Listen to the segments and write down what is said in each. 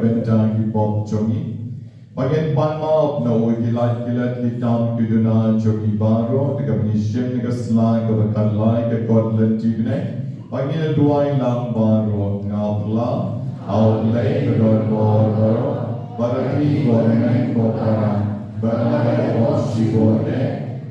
bentang kibok jongi. Bagian panma na kilat litam kuduna jogi baro dekat pengisyen dekat selai ke berkalai ke kod lenti bine. Bagian duai lang baro ngapla outlay kedon baro barati goreng kopara barang bosi borde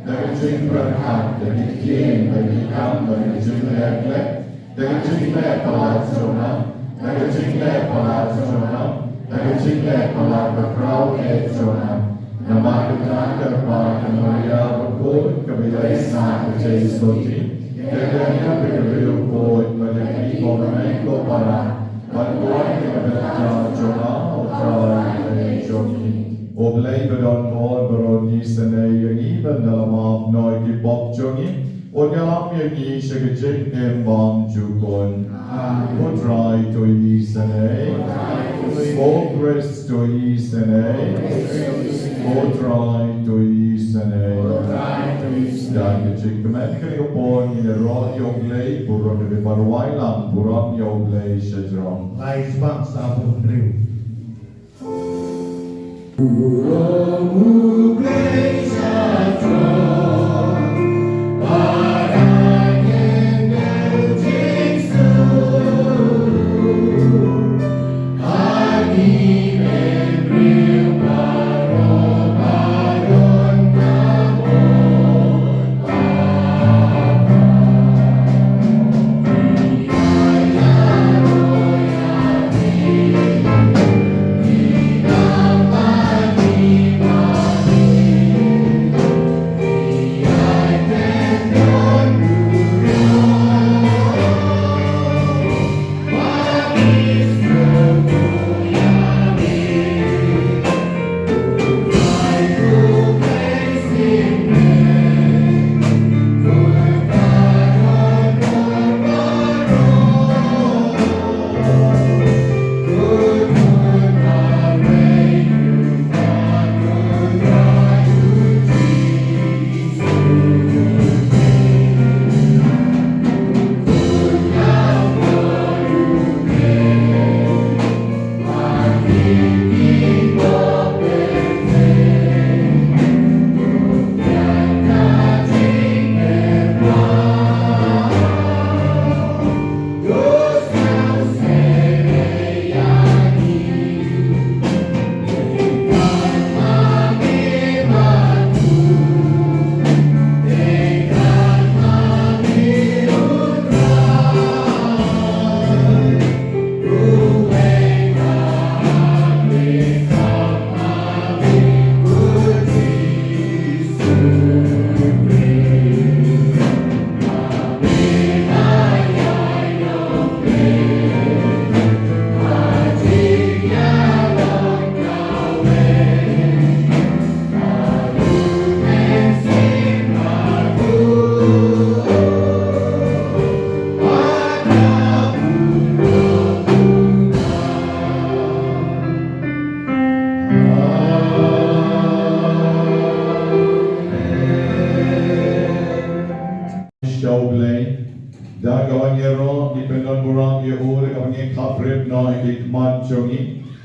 dekat jing berhak dekat kiem dekat kam dekat jing lek dekat jing lek palat zona dekat jing lek palat zona. Nagajingle pala berprau Zona. Nama kita kerpa Maria Bakhuid kabila sa kajay stoti. Kaya berkebelu pod malaki komento para bantuan kepada Zona utara Jogi. Oblay bedon mod beroni senay yang iban dalam apnoy kibok Jogi. Onyam yang i sekejik embam jukon. Utrai to i senay. Progress to Easternay, Try to Easternay. Dan kecik kemet kini upon ini roh yoglay buruk dari parwai lam buruk yoglay sejrom. Baik bangsa putri. Buruk yoglay sejrom.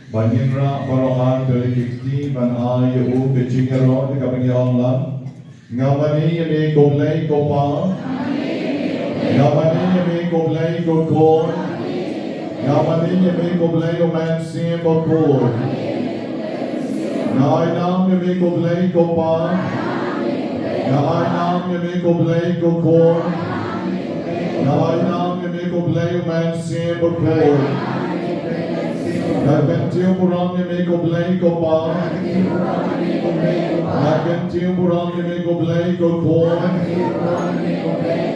Banginra parohan dari kikti ban ayu kecingero di kaping Allah. Ngamani yemi koblay kopa. Ngamani yemi koblay kokon. Ngamani yemi koblay omansi bokor. Nainam yemi koblay kopa. Nainam yemi koblay kokon. Nainam yemi koblay omansi bokor. Nagantiu burang yemi koblay kopa. Nagantiu burang yemi koblay kokon.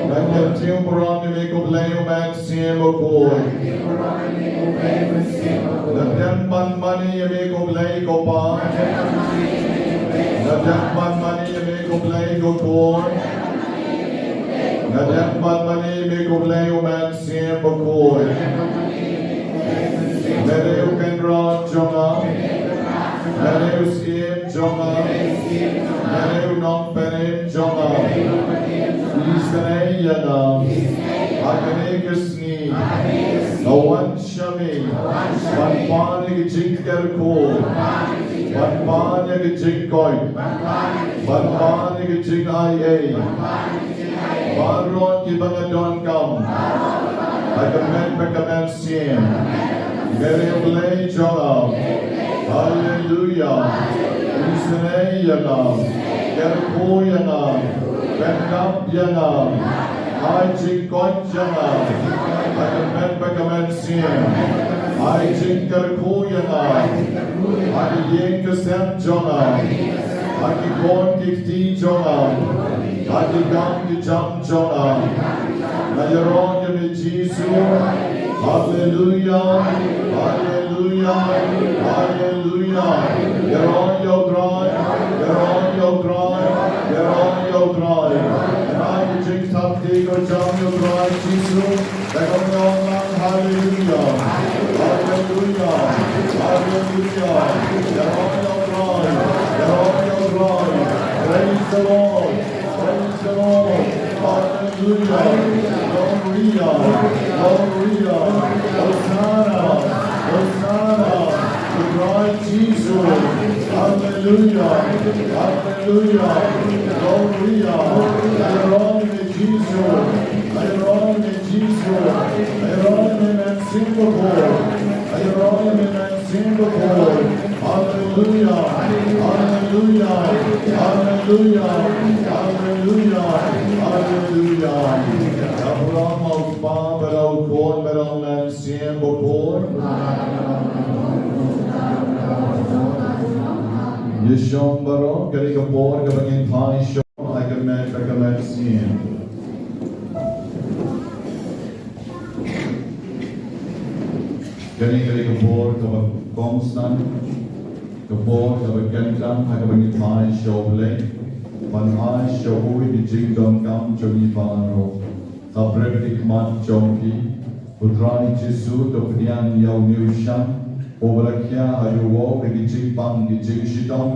Nagantiu burang yemi koblay omansi bokor. Nagan mani yemi koblay kopa. Nagan mani yemi koblay kokon. Nagan mani yemi koblay omansi bokor. Mereu kenra jonga, mereu siem jonga, mereu non penem jonga. Isane yana, akane kisni, no one shall Johnny, Ban Pan ke Jing Kerko, Ban Pan ke Jing Koi, Ban Pan ke Jing IA, Baron ke Bangadon Kam, I commend Siem, Mary Blay Jonah, Hallelujah, Isne Yana, Kerko Yana, Bendam Yana, I Jing Koi Yana, I commend Siem, I Jing Kerko Yana, I Yen Kasem Jonah, I Kikon Kikti Jonah, I Kikam Kijam Jonah, Nayaron Yami Jesus, Hallelujah, Hallelujah, Hallelujah. You're on your drive, you're on your drive, you're on your drive. And I will drink top take or jump your drive, Jesus. Like on your land, hallelujah, hallelujah, hallelujah. You're on your drive, you're on your drive. Praise the Lord, praise the Lord, hallelujah. Gloria, Gloria, Hosanna, Hosanna, to Christ Jesus, Hallelujah, Hallelujah, Gloria, Hallelujah, Jesus, Hallelujah, Jesus, Hallelujah, Singapore, Hallelujah, Singapore, Hallelujah, Hallelujah, Hallelujah, Hallelujah, Hallelujah. Abraham of Bob and Old Corn, but on that Sam before. Yeshon Baron, getting a board, getting in Tiny Show, I can make Sam. Getting a board of a constant, the board of a Gentam, I can make Tiny Show late. When I show the jingdom come to me, Faro. Kabredik mat jonki, putrani Jesu to pnian yau niushan, obrakya hayuwo begi pang gi shitom,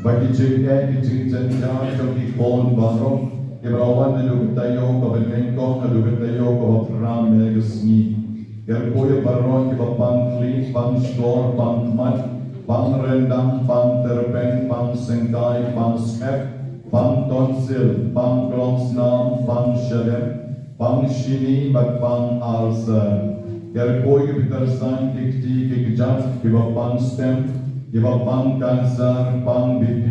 bagi jing zanjan jonki kon baro, ibrawan nalugtayo kabenengko nalugtayo kabram megasni, gerkoya baron ki bang kli bang store bang mat, bang rendang bang terpen bang sengkai bang smep, bang tonsil bang glongsnam bang shalem. Bang shini bat bang alsa. Ger koi ke bitar sang kikti kikjat kiba bang stem, kiba bang cancer, bang BP,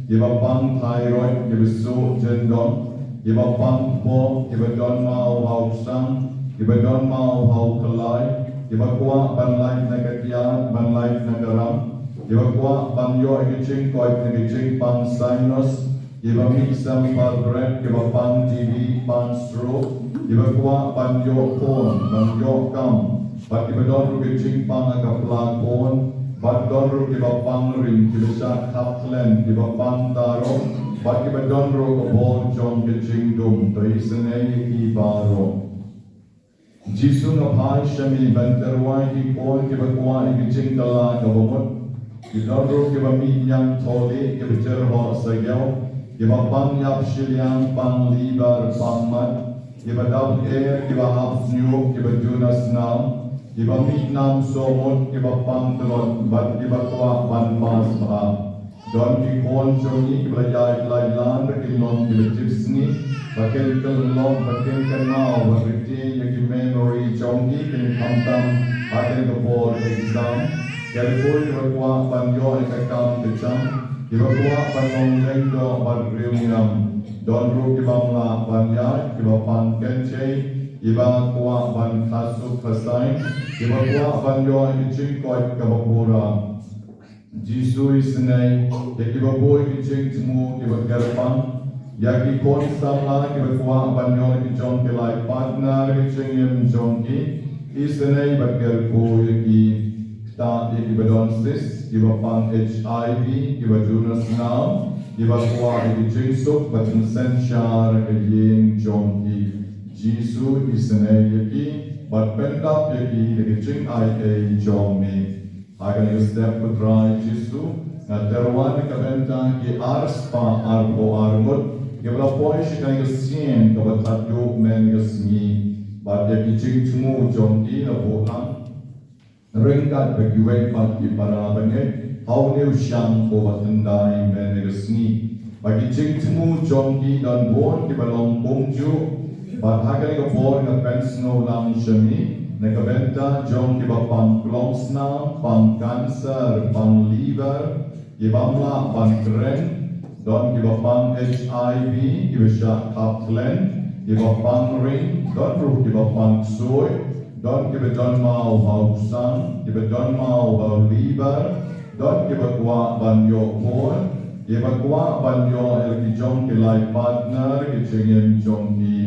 kiba bang thyroid, kiba so gendon, kiba bang po, kiba don mau hau sang, kiba don mau hau kalai, kiba kwa ban life na kakiat, ban life na garam, kiba kwa ban yo ikiching koi ikiching bang sinus. Iba mixam par bread, iba pan TV, pan stroke, iba kuah pan yok pon, pan yok kam, bat iba don rugi ching pan aga plag pon, bat don rugi iba pan ring, iba syak kaplen, iba pan taro, bat iba don rugi bor jong ke ching dum, to isene ki baro. Jisu na pai shami banterwai ki pon, iba kuah iki ching dala ka bomot, iba don rugi iba minyang toli, iba jerho sagyaw, Iba bang yap shiliang bang libar bang mat, iba dab air, iba hap new, iba junas nam, iba meat nam somot, iba bang telon, bat iba kwa ban mas ba. Don ki kon jongi, iba yai lan, bakin long, iba tipsni, bakin long, bakin kanau, bakin yaki memory jongi, kin kamtam, bakin the board exam, Yaripur iba kwa ban yo ikakam kecham, Iba kuah panong lengdo ban riuniam, don ru ibang la ban yai, iba pan kenche, iba kuah ban kasuk kasai, iba kuah ban yo iching koi kabapura. Jisu isnei, yak iba boy iching temu iba garpang, yak ikon samla iba kuah ban yo ichong kilai partner iching yem jongki, isnei bat garpo yaki. Ta iba don sis, iba pang HIV, iba Jonas nam, iba kuah iba jingsuk, bat nsensyar yin jongki. Jisu isene yaki, bat pendap yaki, yaki jing IA jongmi. Agan iba step putrai Jisu, na terwan ka benta ki arspa arpo armut, iba la poi shikan iba sien, ka bat yuk men iba smi, bat yaki jing tumu jongki na buhang, Ringkat Bakhuid pat ki para banget how new shang ko watandai menegasni bagi jingtmu jongki dan bon ki balong pungju bahagani ka bon na pensno lang shami nakabenta jong ki bapang klongsna pang cancer pang liver ki bamla pang kren don ki bapang HIV ki besya kaplen ki bapang ring don ru ki bapang soy don ki bedon mau hausang ki bedon mau liver don ki bakwa banyo bon ye bakwa banyo el ki jong ki life partner ki chengen jong ki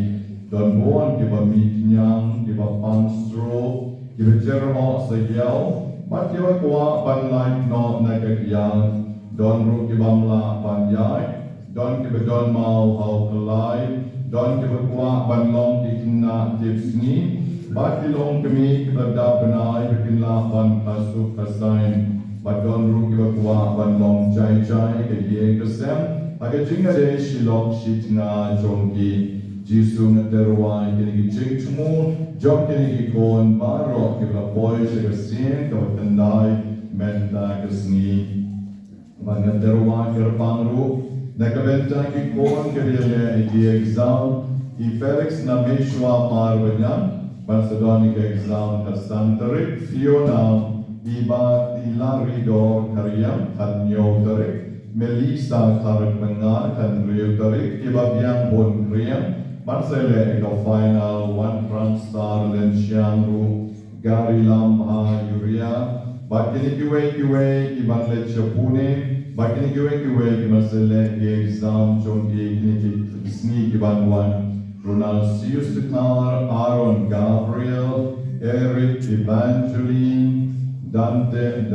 don bon ki ba mit nyang ki ba pang stroke ki ba jermo sa yaw mat ki bakwa ban life no na ka yang don ru ki bamla ban yai don ki ba don mau how kalai don ki bakwa ban long ki kina tipsni bat ki long kami ki ba da banai ki la ban kasu kasain Badon ru ki bakwa ban long chai chai ke ye kesem aga jinga de shilok shitna jongki jisu na terwai ke ni jing chmu jong ke ni kon baro ke la boy se ke sin ka tandai menta ke sni ban na terwai ke pangru na ka benta ki kon ke le di exam I Felix na meshwa marwanya ban sedoni ke exam ka santarik Fiona Iba Ilarido Karyam Kanyo Tarik Melissa Tarik Mengar Kanrio Tarik Iba Biang Bon Kriam Marcele Eko Final One Trans Star Lencian Ru Gari Lam Ha Yuria Bakini Kiwe Iban Lecha Pune Bakini Kiwe Marcele Exam Chong Kini Sneak Iban One Ronald Sius Aaron Gabriel Eric Evangeline Dante,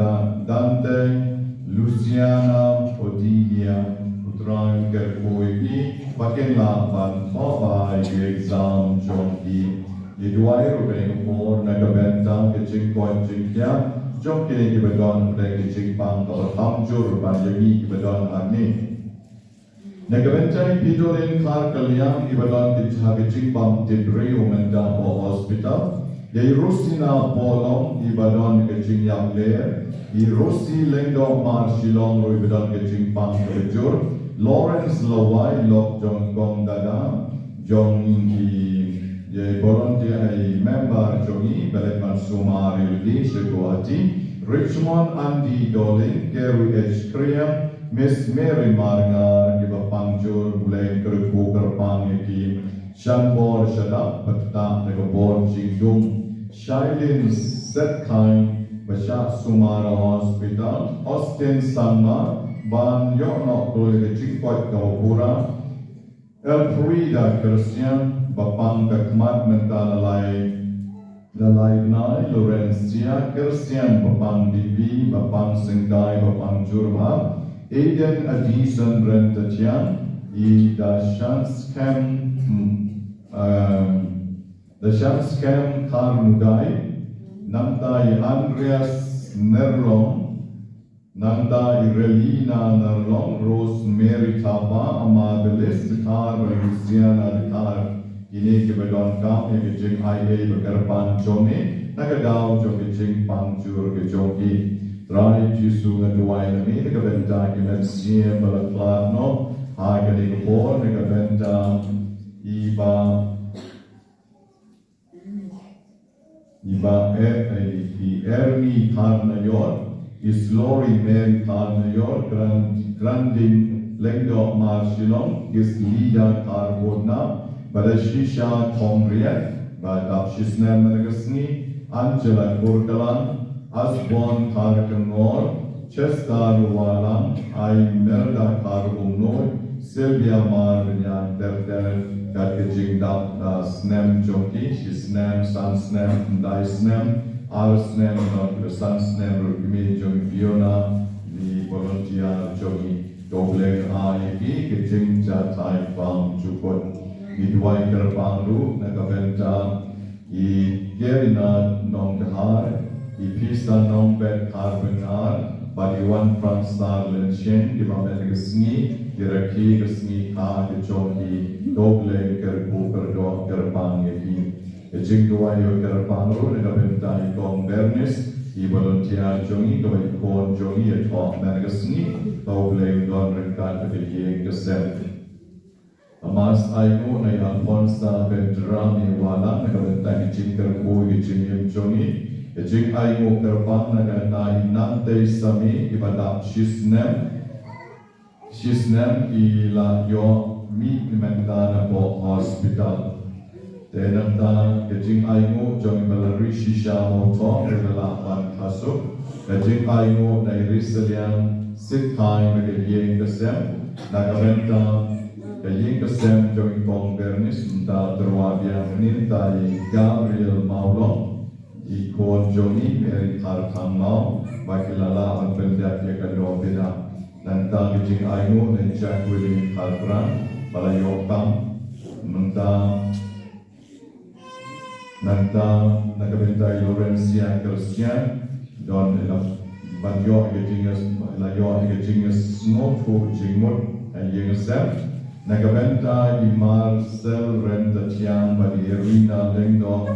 Luciana, Odilia, Utran Kerkoiki, Bakenla, Van Hoba, Exam, Jonki, Yduai, Ruben, Mor, Nagabenta, Kitching Point, Jinkia, Jonki, Ibadon, Kitching Pang, Tamjur, Banjami, Ibadon, Agni. Nagabenta, Pidolin, Clark, Kaliam, Ibadon, Kitching Pang, Tidri, Umenda, Hospital. Yai Rusi na bolong Ibadon kecing yang leer, I Rusi lengdong mar Shillong ro Ibadon kecing pang kejur, Lawrence Lawai lok jong kong dada, jong ingi yai volunteer ai member jongi belet man sumar yudi seguati, Richmond Andy Doling, Kerry H. Kriam, Miss Mary Margar, Iba Pangjur, Bulay Kerku Kerpang Yaki, Shanbor Shadap, Patata Negabor Jingdum, Shailin Setkai, Basha Sumara Hospital, Austin Sama, Ban Yonok Koi Chikwat Kawapura, El Frida Christian, Bapang Kakmat Mental Lalai Nai, Lorenzia, Christian, Bapang Bibi, Bapang Singdai, Bapang Jurma, Aiden Adison Rentatian, Ida Shanskem, the Shamskem Karmugai, Namtai Andreas Nerlong, Nanda Irelina Nerlong, Rose Mary Tapa, Amabilis, the car, Luciana, the car, Ineke Bedon Kam, Jing IA, Bakarpan Jomi, Nagadao, Jogi Jing Pangjur, Jogi, Try Jisu, the Duai, the Megabenta, Kimetsia, Balatano, Hagani Gabor, Megabenta, Iba Ermi Karnayor, Islori Mary Karnayor, Grandin Lengdo Marshilon, Is Lida Karbodna, Badashisha Tomriet, Badapshisnem Nagasni, Angela Kurkalan, Asbon Karkanor, Chestar Walang, I Merda Karbumnoy, Sylvia Marvinya Terter, Kajing Dap Snem Joki, she Snem, Sun Snem, Dai Snem, Ar Snem, not the Sun Snem, Rukmi Jogi Fiona, the volunteer Jogi, Doble IB, Kajing Jatai Pam Jukot, Midway Kerpangu, Nagaventa, I Gerina Nong Kahar, I Pisa Nong Bet Karbenar, Badi One from Starland Shen, Gibamegasni, Diraki Gasni Ka, Jogi, Doble Kerpuker Dog Kerpang Yaki, a jingduwai Kerpano, Nagaventa Gong Bernis, I volunteer jongi ko I kon jongi at hawk nagasni tau blame don rekat ke yeng kesem. Amas aimu na Alfonsa Vendrami wala nagabenta ijing kerbo ijing yung jongi ijing aimu kerbang na inante sami ibadak shisnem ila yo mi mentana po hospital. Tenanta ijing aimu jongi balari shisha moto nagalapan kasuk ijing aimu na irisalian sikai nagayeng kesem nagabenta Kaying kesem jogi kongbernis unta terwabia meninta Gabriel Maulong ikon jogi meri tarkang mau bakilala an pendak ya kado beda nanta kijing ainu dan jakwili kalpran balayokam nanta nagabenta Lorencia Christian don banyo kijingas smotu jingmut ayeng kesem Nagabenta I Marcel Renta Tiang bagi Irina Lengdo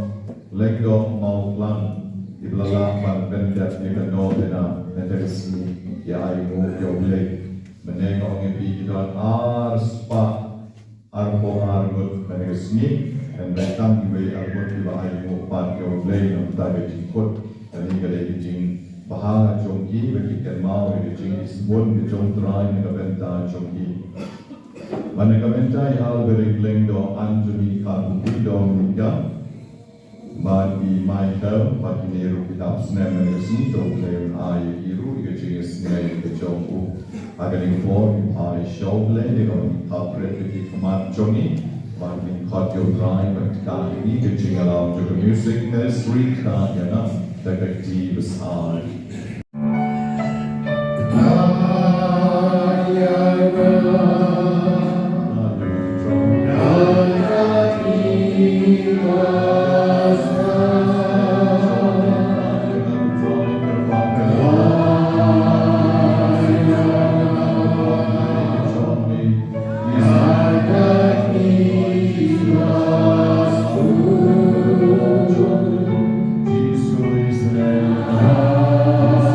Mauplan Iblala man pendat Nikano Bena Neteresmi Ya Aimu Yoblek Menengok ngepi Idon Arspa Arpo Argut Meneresmi Dan Betang Iwe Argut Iba Aimu Pan Yoblek Namtaga Jingkut Dan Ingade Jing Baha Jongki Bagi Kenmau Jing Isbun Jong Trai Nagabenta Jongki Managamentai hal berikling Anthony Kabukido Mika Bagi Michael Bagi Neru Kitab Snem Menesin Tau Leon Ayu Iru Ika Jingas Ngai Ika Jongku Agaling Po Ipai Shoble Ika Kitab Repiti Kamat Jongi Bagi Kotyo Drai Bagi Kahini Ika Jingalam Juga Music Ministry Kayana Dekati Besar Jesus,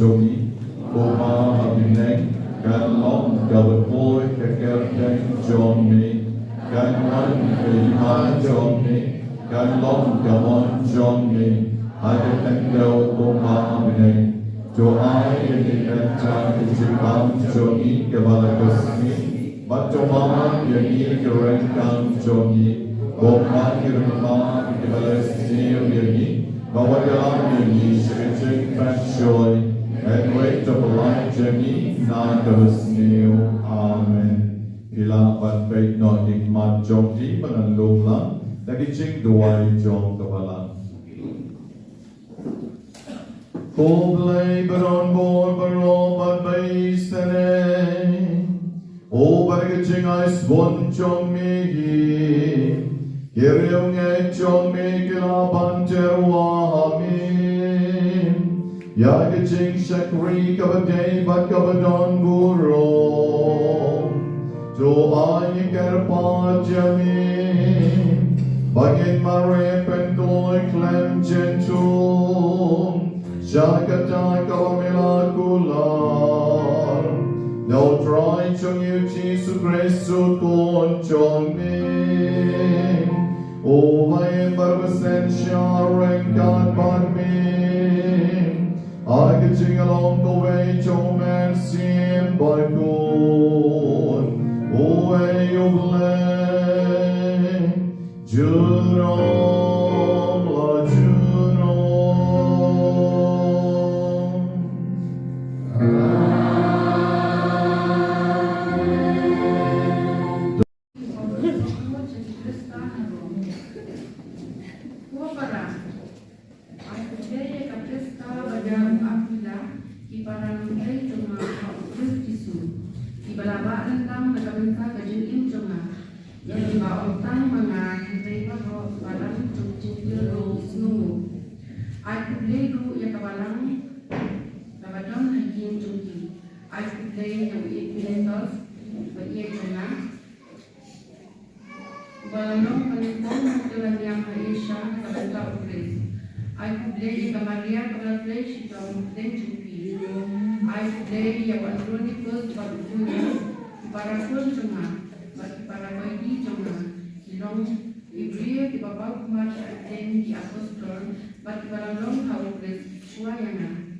jogi Oma habineng Kan long gabapoy Kekerteng jomi Kan wan Kaiha jomi Kan long gamon jomi Ada tengdau Oma habineng Doai yang dikata Kecikam jogi Kebala kesmi Bacoma yang kerengkang jogi Oma kirma Kebala sir yang bahwa dalam ini sekecil pasyoy and wait to light journey na terusniu amen bila patpait no hikmat jom di menandung lang lagi jingduwai jom kepala Koblai beron bor bero patpai sene o barga jingais bon jom migi Kiriung echong mikila panterwa amin Ya gijing shakri kabadei bat kabadon burong To ayin karpa jamin Bagin mare pentoy klem jentum Shakata kabamila kular No try chung yu Jesus Christ kon chong min O vayen barbasen shareng kan barmin Agaching along the way chom and sim bakhuid O ayuble jurom la jurom Maria kepada shitom dan cupi. I play yang andronikos barunya para pun cuma, bagi para bayi cuma. Long Ibria di bawah kumar dan di apostol, bagi para long hawkres suayana.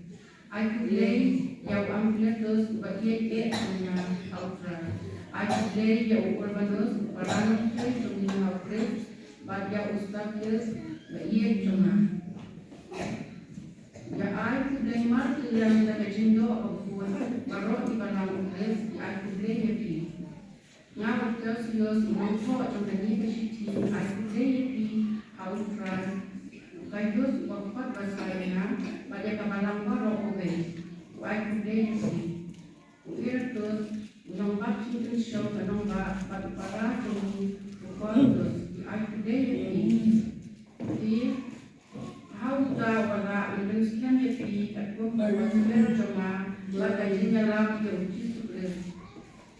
I play yang ampliatus bagi punya outra. I play yang urbanus para long play cuma hawkres, bagi ustadz bagi cuma. Ya aku play marti yang dari jindo aku baru di balang ukres aku play happy. Ngawa terus mongko jangkani keshiti aku play happy how try. Kayus waktu basayana pada kabalang baru oke. Aku play happy. Uir terus nombak chicken show nombak para tuni terus aku play happy. How wala menunjukkan happy aku membuat cuma lagi jalan ke uji sukses.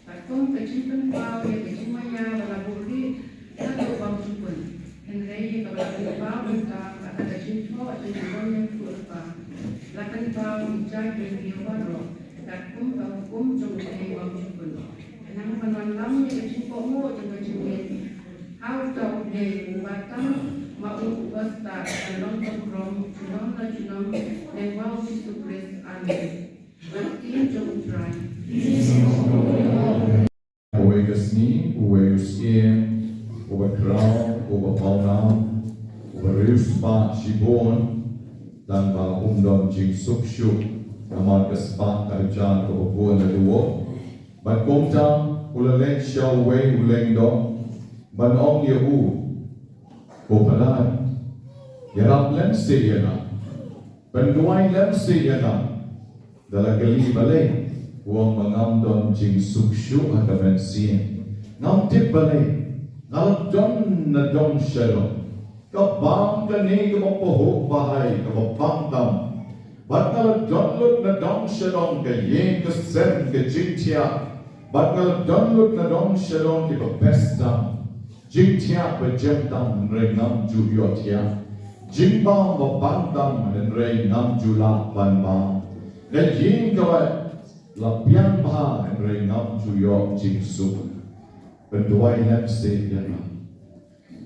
Aku kecilkan pau ya kecil maya wala boleh satu pau supun. Henry kalau pau entah kata kecil pau atau jual yang kurpa. Lakan pau jadi dia baru. Aku cuma pau supun. Enam penuan ya kecil pau mau juga kecil. How tahu dia batang mau basta dalam program junom dan mau sukses ane. Berarti jom try. Uwe gesni, uwe usien, uwe krau, uwe paunam, uwe ruspa shibon, dan ba jing sukshu, naman kespa karjan uwe buon na duwo. Ban komtang ulalen siya uwe uleng dong, ban ong yehu. Popular, yarap lem se yana, penduai lem se yana, dalam kali balai, uang mengamdon jing sukshu hakamen sien, ngam tip balai, ngalam don na don shalom, kabang kani kamapoho bahai kamapang dam, bat ngalam don lut na don shalom kayeng kesem kejintia, bat ngalam don lut na don shalom kipapestam. Jingtia berjemtam renam juyot ya, jimbang bapandam dan renam julak banbang. dan jing kawat lapian bah and ringam juyok jing sup penduai lem se yana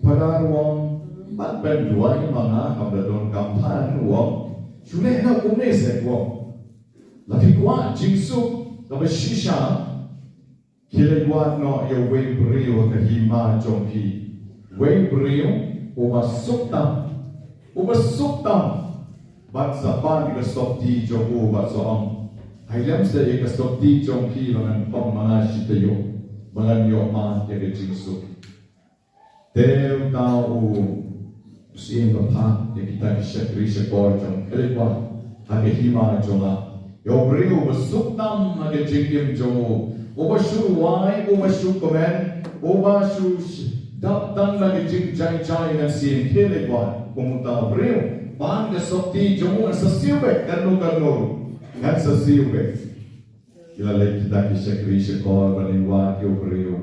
pada ruang bat penduai mana kamdadon kampan ruang sudah nak umne se ruang lapi kuat jing sup tapi shisha kila kuat no ya wei brio kahima jongpi wei brio uma suktam bat sapan ka stopti jongu bat soam hailam se ka stopti jongpi langan pom mana shitayo malan yo ma ya ke jingsu teu tau siem ka pa ya kita ki shakri shakor jong kelekwa hage hima jonga yo brio basuktam hage jingim jongu oba shu wai oba shu komen oba shu dap tang lagi jing jai jai na siem kelekwa kumuta brio ban ke sopti jongu sa siube karno ngan sa siube kila lagi kita ki shakri shakor banin wa yo brio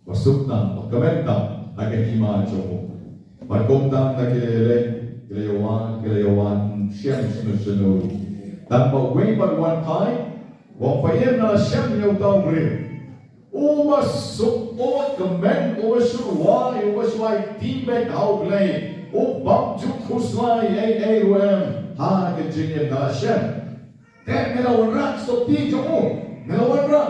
basuk na komenta age hima jongu par komtam na kila yawan shem shunu tanpa wei par wan pai wa payen na shem yo tau brio Uma suk, uma kemen, uma surwai, uma suai timbek hau glei, bam juk kuslai, ruem, ha ke jingye na shem. Tek melawan rak stopti jomu, melawan rak.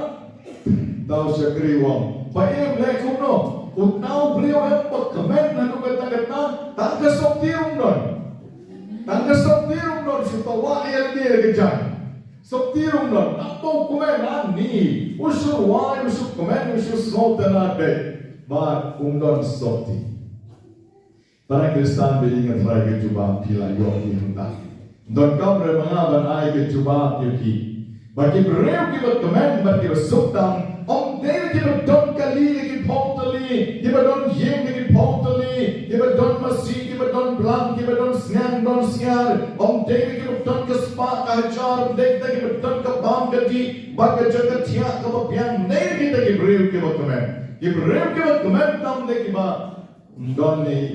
Tau syakri wang, paem le kuno, utnau beliau hempak kemen nanu kata-kata, tak ke stopti rumnon. Tak ke stopti rumnon, sutawa el dia kejai. Stopti rumnon, apa kumen ni? Usur wai, usur komen, usur snoten ade, but stopti. Para Kristan belingat rai ke jubah pila yoki hendak. Don kamre mengaban ai ke jubah yoki. Bagi bereu ki bat komen, bagi bersuktam, dere ki bat don kali ki potali, ki bat don yem ki potali, ki bat don masih, ki bat don blang, ki bat don siar, dere ki bat don kespa kahajar, dek ki bat don kabam kati, bagi jaga tiak kabab yang dere kita ki bereu ki bat komen. Ki bereu ki bat komen tam dek ki bat Mdoni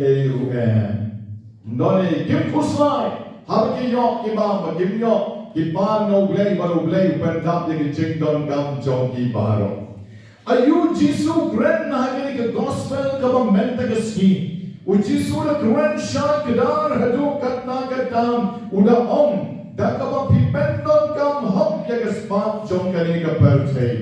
kim kuslai harki yok imam kim yok kipan no glei baru glei pentap di jingdon gam jong baro ayu jisu grand na hagi ke gospel ka menta ke ski u jisu da grand shot kedar hadu katna katam uda da ka pipendon kam hom ya ke spat jong kani ka perthei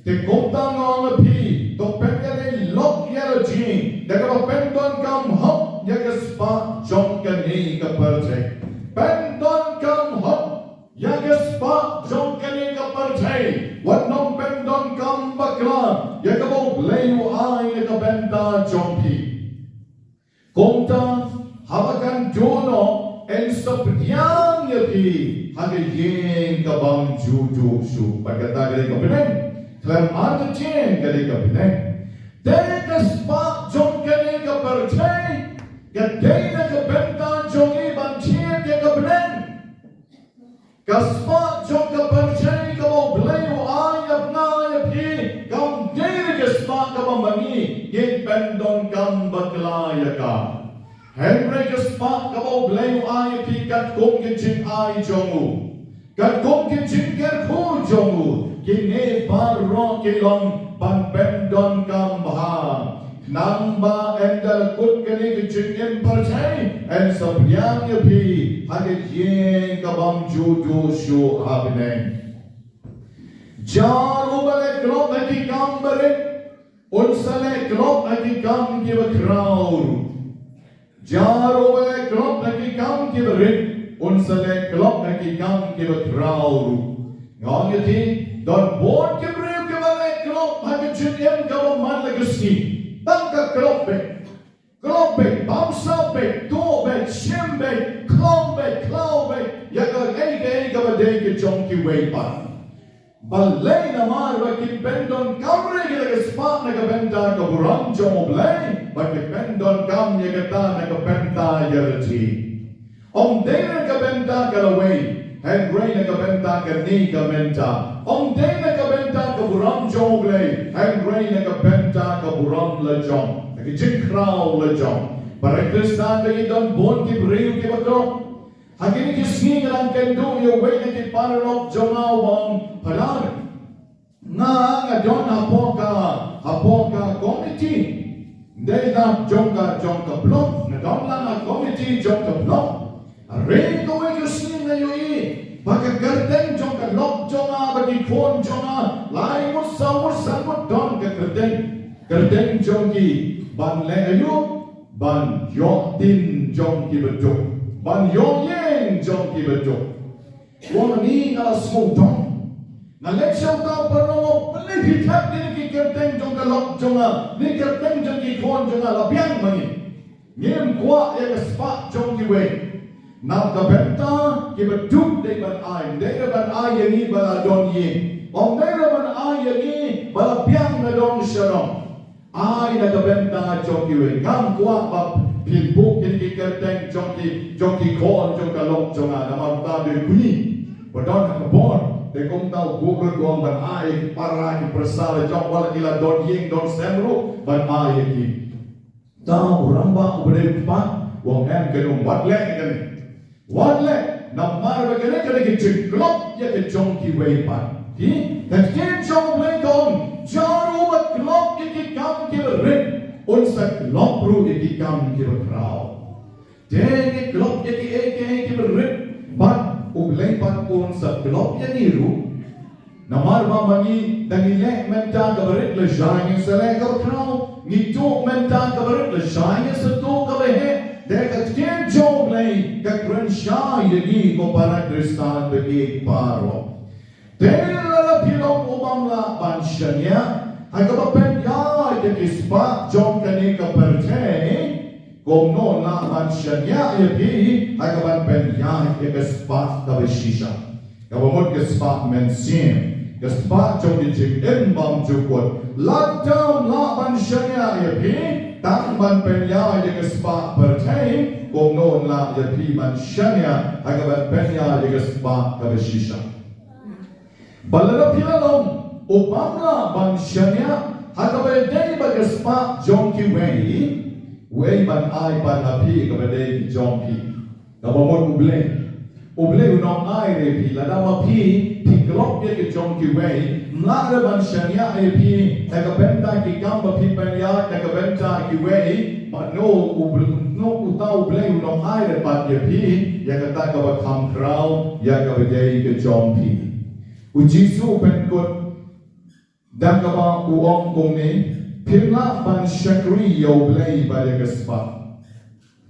te kopta ngong pi to pekane lok ya ji Daga pendon kam hop ya ke spa jong kani ka perthei pendon kam hop ya ke spa jong kani ka perthei wat nom pendon kam bakla ya ka bo bleu ai ka benda jong pi konta habakan jono en sopian ya pi hage yen ka bang ju su pagata gale ka benen klam art chen gale ka benen Deka spa jong kani ka perthei, gadena ka benta jong iban chien ke ka benen. Ka spa jong ka perthei ka mo bleu ay apna yapi, kam dena ka spa ka mambangi, yen pendon kam baklaya ka. Henry ka spa ka mo bleu ay yapi kat kong kinchin ay jongu. Kat kong kinchin ker ku jongu, kine parro kilong Pan pendon kamha namba endal kut kani kicingin percay en sabyang yapi hagit yen kabam juju shu habine jar ubale klop haki kam barit unsale klop haki kam ki bakraur jar ubale klop haki kam ki barit unsale klop haki kam ki bakraur ngong yati don bon ki Klop hake junior kalau man lagi ski, tangka klop bamsa to shem klom klaw ya ka ega badai ke chonki way pa. Balay na mar baki pendon kamre ke lagi spa na ka benta ka buram jom oblay, baki pendon kam ya ka ta na ka benta yarji. Dena ka benta ka laway. And rain a kabenta ka ni kabenta. Dena kabenta ka buram jogle. And rain a kabenta ka buram la jom. Naki jing kraw la jom. Para Kristan da idon bon ki breu ki bakro. Hakini kisni lang kendo yo way na kiparok jomawang palar. Nga don hapoka committee. They not jonka blok. Na don lang committee jonka blok. Rin ko way kisni na yo Baka kerteng jonka lok jonga bagi phone jonga lai mo samut don ka kerteng jonki ban le ayu ban yok tin jonki betuk ban yok yen jonki betuk wong ni ngala smok don na leksyon ka perlo pele pitap ni ki kerteng jonka lok jonga ni kerteng jonki phone jonga labiang mangi ngem kwa ya spa jonki we Nam kabenta kibaduk day ban ay, day ban ay yani bala don ye. Om day ban ay yani bala piang na don shalom. Ay na kabenta jonki we. Ngam kuwa ba pinbuk kini kerteng jonki kon jonka lok jonga namar ta de kuni. Padon kabon de kong tau google gong ban ay para ki persala jong wala ila don yeng don semro ban ay ki. Tau ramba ubade pa wong em kenung wat lek kan. Wadle namar bagane kene ki chiklop ya ke jonki way pan ki kan jong way don jaru mat klop ki kam ki rin un sak klop ru ki kam ki krao de ki klop ki ki rin pan ublay pan un sak klop ya ni ru namar ma mani dangile menta ka rin le jang sele ka krao ni to menta ka rin le jang se to ka he Dekat ken jom lay kakran siya yagi ko para Kristan bagi paro. Tela pilong umamla bansya niya ay kapapen ya kispa jom kani kaperte kung no na bansya niya ay kapapen ya kispa kabisisya. Kapamot kispa mensim kispa jom dijim imbam jukot ladam la bansya niya ay Tang ban penya ye kespa pertain kung non la ye pi man shanya agaban penya ye kespa kabishisha balala pilalom upamla ban shanya agaban dei ba kespa jonki way ban ai ban api kabadei jonki kabamon uble unong ai re pi ladama pi piklop ye ke jonki way Mlada ban shanya epi nakabenta ki kamba pi penya nakabenta ki wei but no utau blame no aire pat ye pi ya kata ka ba kam krau ya ka dei ke jompi u jisu pen kot dam ka ba u om kong ni pimla ban shakri yo blai ba ya kaspa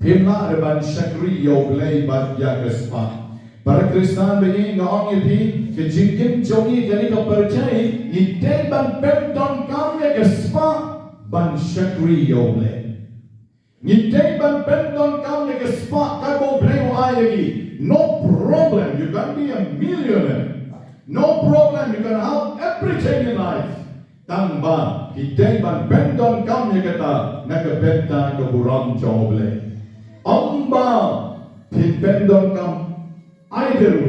pimla ban shakri yo blai ba ya kaspa Para Kristan begini ngong yepi ke jingkim jongi kani ka percaya ite ban penton kam ya kespa ban shakri yoble ite ban penton kam ya kespa ka bo bleo ayagi no problem you can be a millionaire no problem you can have everything in life tamba ite ban penton kam ya kata nakabenta ka buram joble amba pin penton kam Either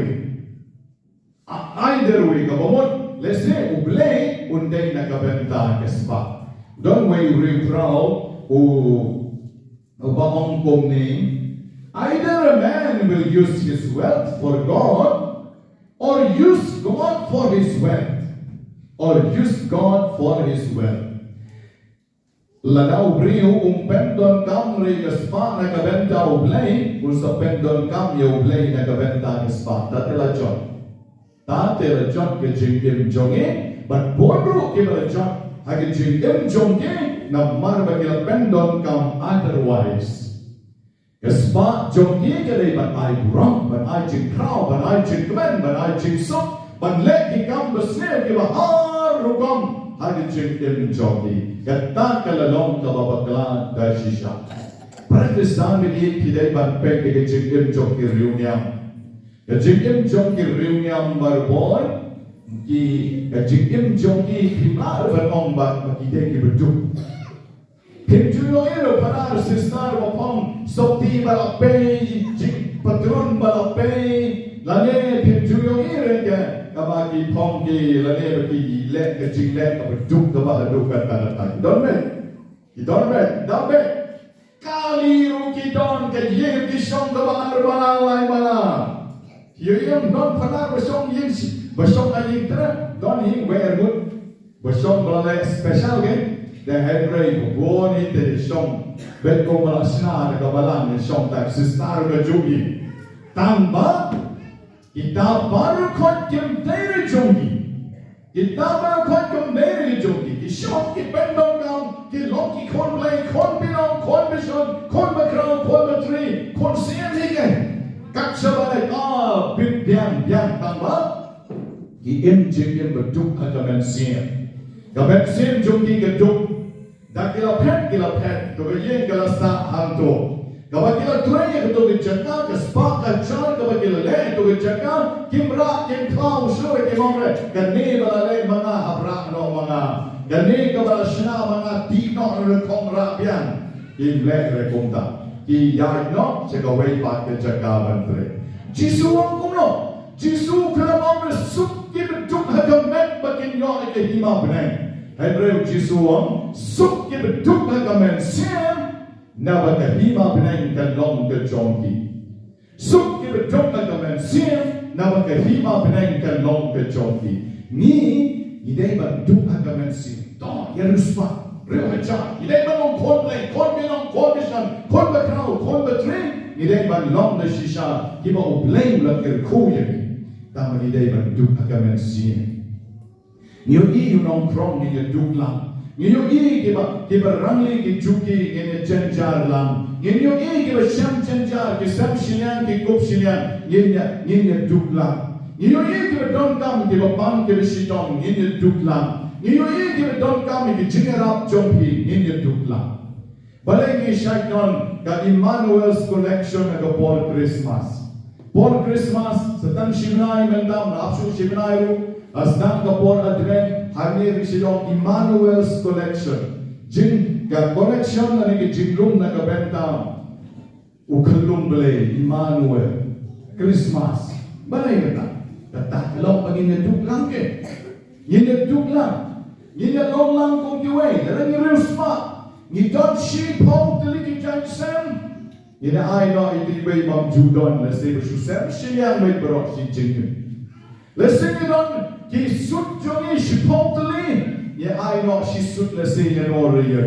way, kabamot, let's say, ublay, unday nakabenta kespa. Don't way really proud, baong kong name. Either a man will use his wealth for God, or use God for his wealth, Ladaw brio pendon kam re kespa nakabenta ublay sa pendon kam ye ublay nakabenta kespa tatela jon ke jingim jonge but boru ke jon hage jingim jonge na mar bagil pendon kam otherwise kespa jonge ke le ban ai buram ban ai jing krau ban ai jing kmen ban ai jing sok ban le ki kam besne ke bahar rugam Hadi jingim jonge Kata kalalong kababakla dashisha. Praktisan bini kidai ban pek ke jingim jonge riunyam. Ke jingim jonge riunyam barboy ki ke jingim jonge himar ban bat kidai ki beduk. Himjuyo ero panar sistar wapam sokti balape jing patron balape lane himjuyo ero ke kabagi pongki lane bagi lek ke jinglek ke beduk ke bak aduk kata-kata. Don't bet. Ka ali rukidon ke ye kisong ke balai bala. Yang non pernah bersong yang bersong ayin ter don hing very good. Bersong balai special kan. The Henry born in the song. Bet ko malasna ke balang song tak sistar ke jugi. Tanpa kita baru kot jemtere jogi. Kita baru kot jemtere jogi. Kisah kita bendong ki loki kon play kon pinong kon bison kon bakrau kon batri kon sian hikan. Kat sebalai bidyang tanpa ki jim beduk agamen sian. Gamen sian jogi geduk. Dan kila pet, tu ye kila sa hantu. Kalau kita try itu dijaga, kespak kacar, kalau kita leh itu dijaga, kimra kimkau suruh kimore, kini balai mana abrak no mana, kini kalau sena mana tino rekong rapian, kimleh rekomta, ki yai no segawai pat dijaga bantre. Jisu angkum no, Jisu kalau mau besuk kibeduk hagamet bakin yo ke hima benai. Hebrew Jisu ang suk kibeduk hagamet siam. Na bakahima benang kalong ke jongki. Suk ki bedok agamen siam na bakahima benang kalong ke jongki. Ni idai bedok agamen siam. To Yerusma rewaja. Idai belong kon play, kon belong kon bisan, kon bakrau, kon batring. Idai belong na shisha. Kiba ublay lakir kuya. Tama idai bedok agamen siam. Niyo nong krong ni bedok lang. Ngiyo kiba rangli ki juki ngene cenjar lam. Ngiyo kiba syam cenjar ki sam shilian ki kup shilian ngene dukla. Ngiyo kiba don kam kiba pan kiba shitom ngene dukla. Ngiyo kiba don kam ki jingerap jompi ngene dukla. Balai ngi shaiton ka Emmanuel's collection ka por Christmas. Por Christmas setan shimnai mendam rapsu shimnai ru. Asdan kapor adren hari risidong Emmanuel's collection. Jin ka collection na ni jinglum na kabenta ukalum bele Emmanuel Christmas. Balay kita. Tatalong pagin duk lang ke. Yin duk lang. Yin long lang kung kiway. Dalang irusma. Ni don shitom tiliki jansem. Yin ay no itibay mam judon na sebe susem siyang may barok si jingin. Lesen don ki sut jongi shipotli ye ai no shi sut le se ye no re ye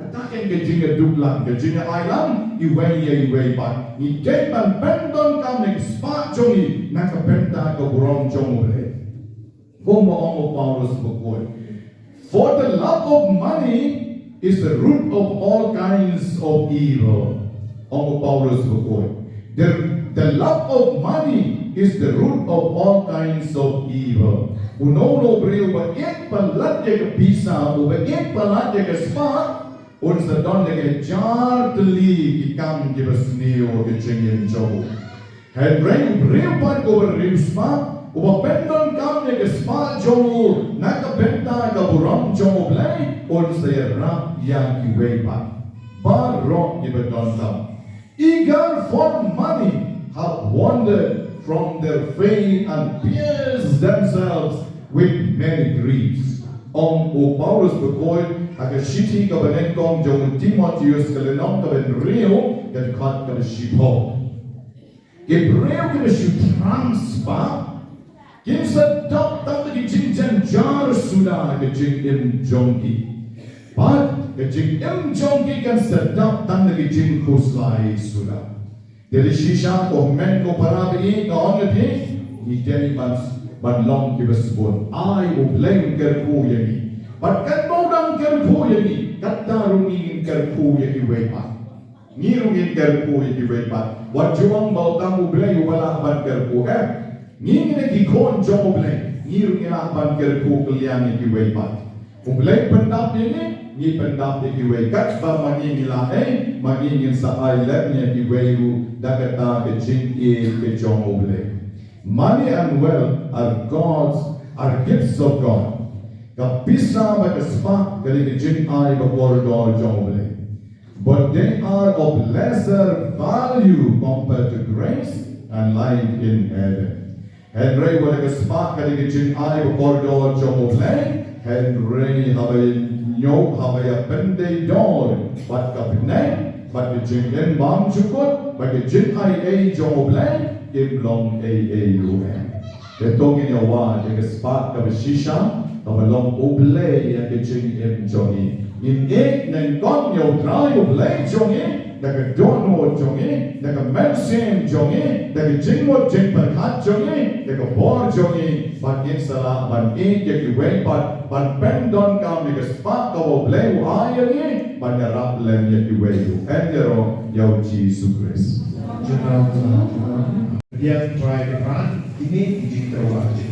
kataken ke jinga duklang ke jinga ai lam i wei ba ni get ban pendon kam ne spa jongi na ka penta ko burom jong re gomo ongo Paulus Bakhuid. For the love of money is the root of all kinds of evil. Ongo Paulus Bakhuid. The love of money is the root of all kinds of evil. Uno brio ba ek palat ke pisa, ba ek palat ke spa, un sa don ke jar tli ki kam ke basneo ke chengin jo. Had brio pa ko brio spa, uba pendon kam ke spa jo, na ka benta ka buram jo blai, un sa rap yang ki wei pa. Ba rock ke bedon tam. Eager for money have wandered from their faith and pierced themselves with many griefs. Om Paulus Bakhuid aga shiti ka benengkong jong Timotheus ka lenong ka benreo ka kat ka shipo. Gebreo ka transpa kim sa top ki jing jar suda ka jing jongki. But ka jing jongki kan sa top ki jing kuslai suda. Dari shisha ko men ko parabi ka onget he ni teni ban long ki besbon ai o blame ker ku yani but kan bodang ker ku yani katta rungin ker ku yani wei pa ni rungin ker ku yani wei pa wat juang bau tamu blame wala ban ker ku ni ne ki kon jong blame ni rungin ban ker ku kalian ni wei pa o blame pendap yani ni pendap ni wei kat ba mani nila mani ngin sa island ni ki wei ru dakata ke jing ke jong oble. Money and wealth are gifts of God. Kapisa ba kaspa kali ke jing ai ba korridor jong oble. But they are of lesser value compared to grace and life in heaven. Henry wala kaspa kali ke jing ai ba korridor jong oble. Henry habay nyok habay pende dor. But kapinay But the jing in mom chukut, but the jing ai jong blay, kim long au. The tong in your word, the spark of a shisha, of a long oblay and the jing im jongi. In egg, then gone your dry oblay jongi, like a dono jongi, like a mersim jongi, like a jingwood jing per hat jongi, like a boar jongi, but in salah, but egg, you wait, but pen don't come like a spark of oblay, but the rap lem yet you way you, and your Jesus Christ. Dia try keran ini jingduwai.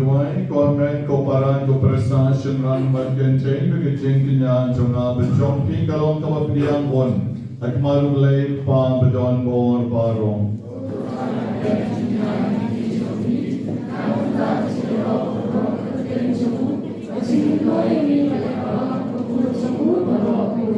jingduwai komen ko paran ko presasyon ran magkenteng begiting kinyan jonga bejong pi kalong kawapliang bon at marulay pa bedon bor barong.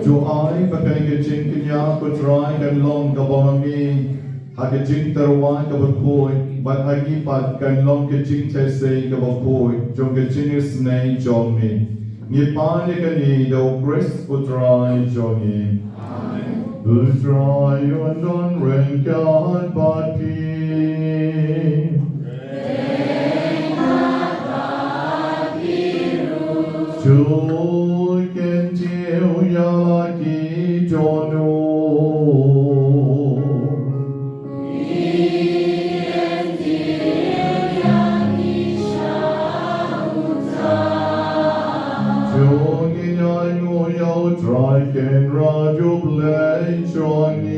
Jo ai pakai kecing kinya ko try kan long kabamami hakecing terwan kabakoi but hagi pat kan long kecing tese kabakoi jong kecing snai jongi ni pani kani do grace ko try jongi do try and don ren god but pi Joy can tell Yaki Jono. Jogi Yango Yo Dry can Raju Blay Johnny.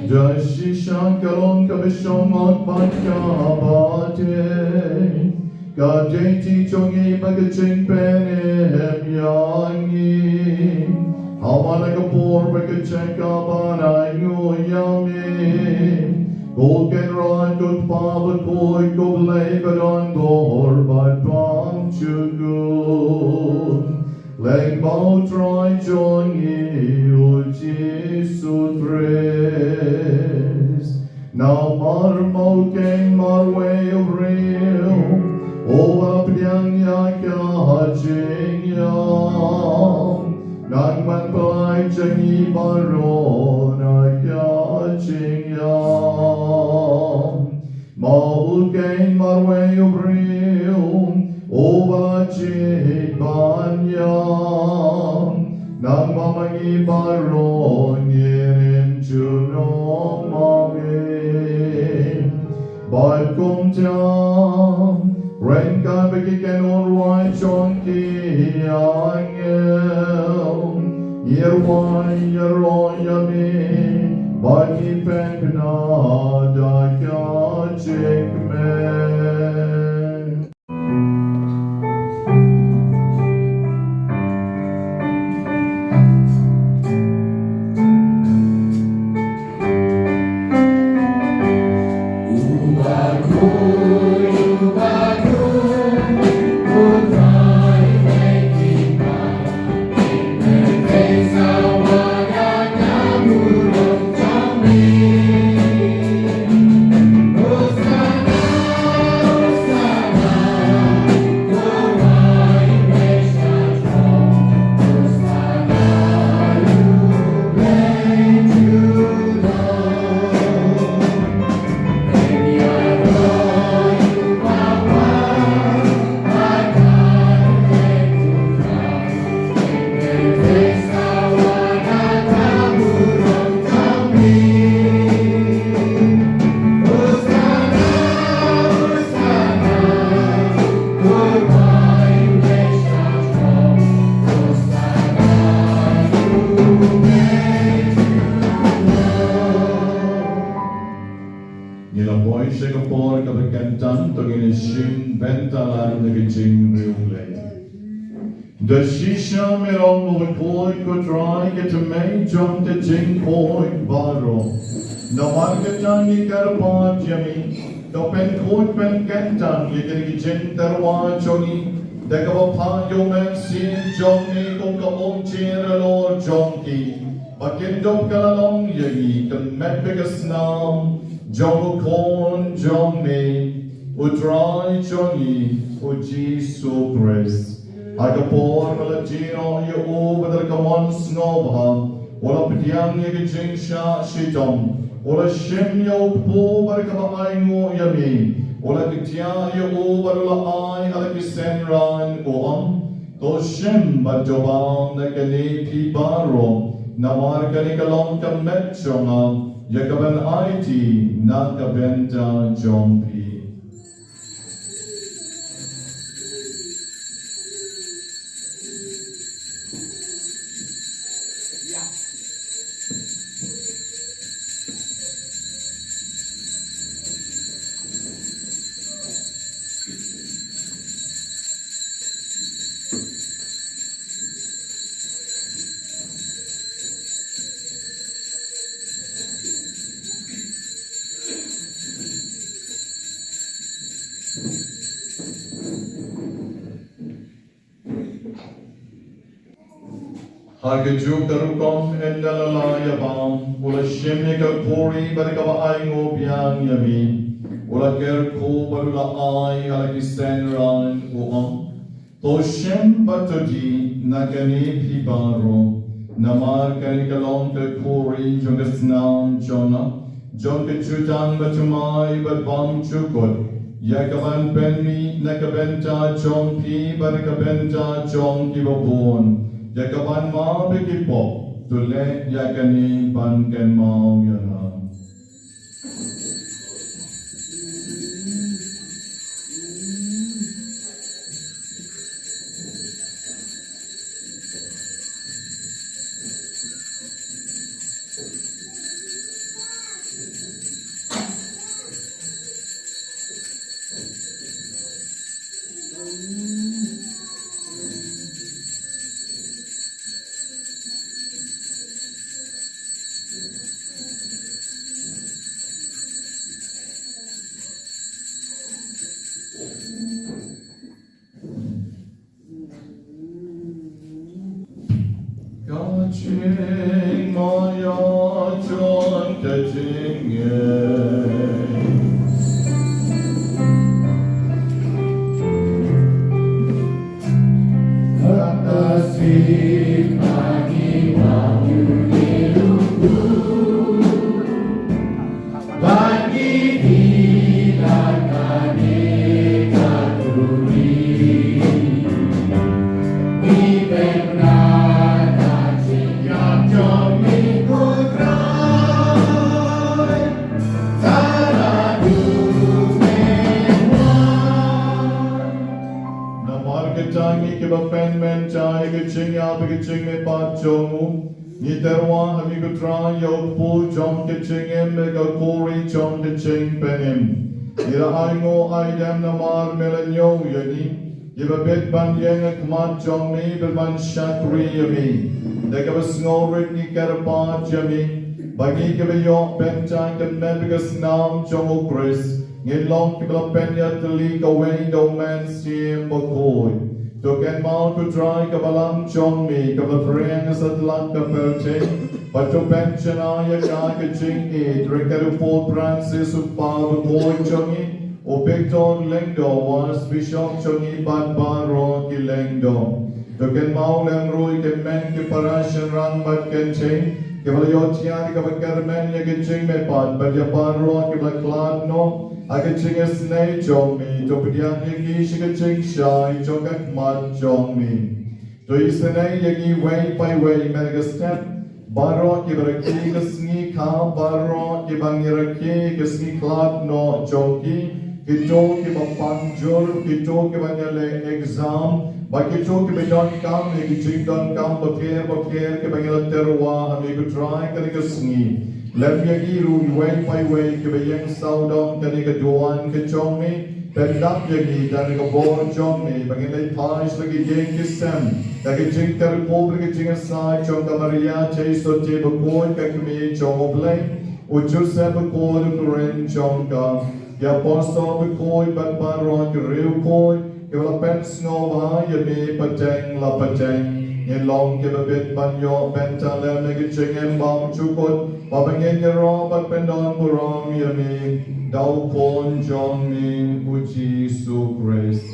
Dashi Shankaron Kabishomot Bakabate Gajeti Chongi Bagaching Penem Yangi Hawanagapur Bagacheng Kabana Yami Golken Rod Good Pava Koi Goblay Badon Bor Badbam Chugun Leg Bow Troy Jongi Uji Sutres Now Marmo King Mar way of real Ova Piang Yaka Haching Yang Nang Man Pai Changi Baron Aka Ching Yang Mau King Mar way of real Ova Ching Banyang Nang Mamagi Baron Yerim Chuno Mami Bad Kum Jam Renka Begiken Orwai Chonki Angel Yerwai Yeroy Yami Bagi Penkna Daka Chikmen The shisha merong koi ko try get to make jump the jing koi baro. The market ni karpa jami. The pen koi pen kentang ligeri jing tarwa choni. The kapa yo men sin jomni kung kapong chira lor jonki. Bakin dom kalalong yagi kan mepigas nam. Jongo kon jomni. Utrai choni uji so praise. Agapor Malatino Yo Badar Kamon Snobha, Ola Pitiang Yaging Sha Shitom, Ola Shim Yo Po Barkamaingo Yami, Ola Kitia Yo Barula I Alakisenran Oam, To Shim Badjobam Nakani Pibaro, Namar Kanikalom Kamechonga, Yakaban IT, Nakabenta Jompi. Hagaju karukom endalala yabam, ula shemne ka kori barikaba ay ngobiang yami, ula kerko barula ay alakisen ran uam, to shem batoji nakani pibaro, namar kanikalong ka kori jongasnam jona, jonka chutang batumay badbam chukot, yakaban penmi nakabenta jongpi barikabenta jongki babon, Yakaban mau begipo, tulek yakani banken mau yana. Ching maya chon ke ching Atasih pagi wangu diruku, bagi tidak kani katuri, di pernah yang jomi kudrai, taradu Changi ke bapen men chai ke ching ya ke ching me pa chomu ni terwa hami ko tra yo pu chong ke ching em me ko kori chong ke ching penim ira ai ngo ai dam na mar melanyo yani yiba bet ban yang kmat chong me ber ban shakri yami de ka bas ngo rit ni karpa jami bagi ke yo ben chai ke men ke snam chong kris ngin long ke bapen ya tli ka wei do man sim bakhuid Token mau to try kabalam chong mi kabafreng sa tlang kaperche pato penchana ya ka kaching e trekaru po Francis upav boy chongi o Victor Lengdo was Bishop chongi bad baro ki Lengdo token mau lem rui ke men ki parashan rang bat kenching Kebala chiari kabakar men ya kaching me pat but ya baro ki klad no Agaching a snake chong me, to Pidian Yagi Shigaching Shai, Chokat Mud chong me. To Isane Yagi way by way, Mega step, Baro Kibaraki, Sneak Ham, Baro Kibangiraki, Sneak Club no Choki, Kito Kibapanjur, Kito Kibanyale exam, Bakito Kibidon come, Yagi don't come, Bakir, Kibangala Terwa, and you could try Kanikasni. Lem yagi ru way by way ke bayang saudong kani ke duan ke chong mi pendap yagi dan ke bor chong mi bangin lay pais lagi jeng ke sem lagi jeng ter pobre ke jeng sai chong ka Maria chei so che bakoi ka kmi chong oblay uchu se bakoi ku ren chong ka ya posto bakoi ban paron ke riu koi ke la pen snow ha ya me pateng la pateng Yen long ke babit banyo pentale me ke cheng bam chukot Babangin ya robat pendon buram yami Dau pon jong min uchi su grace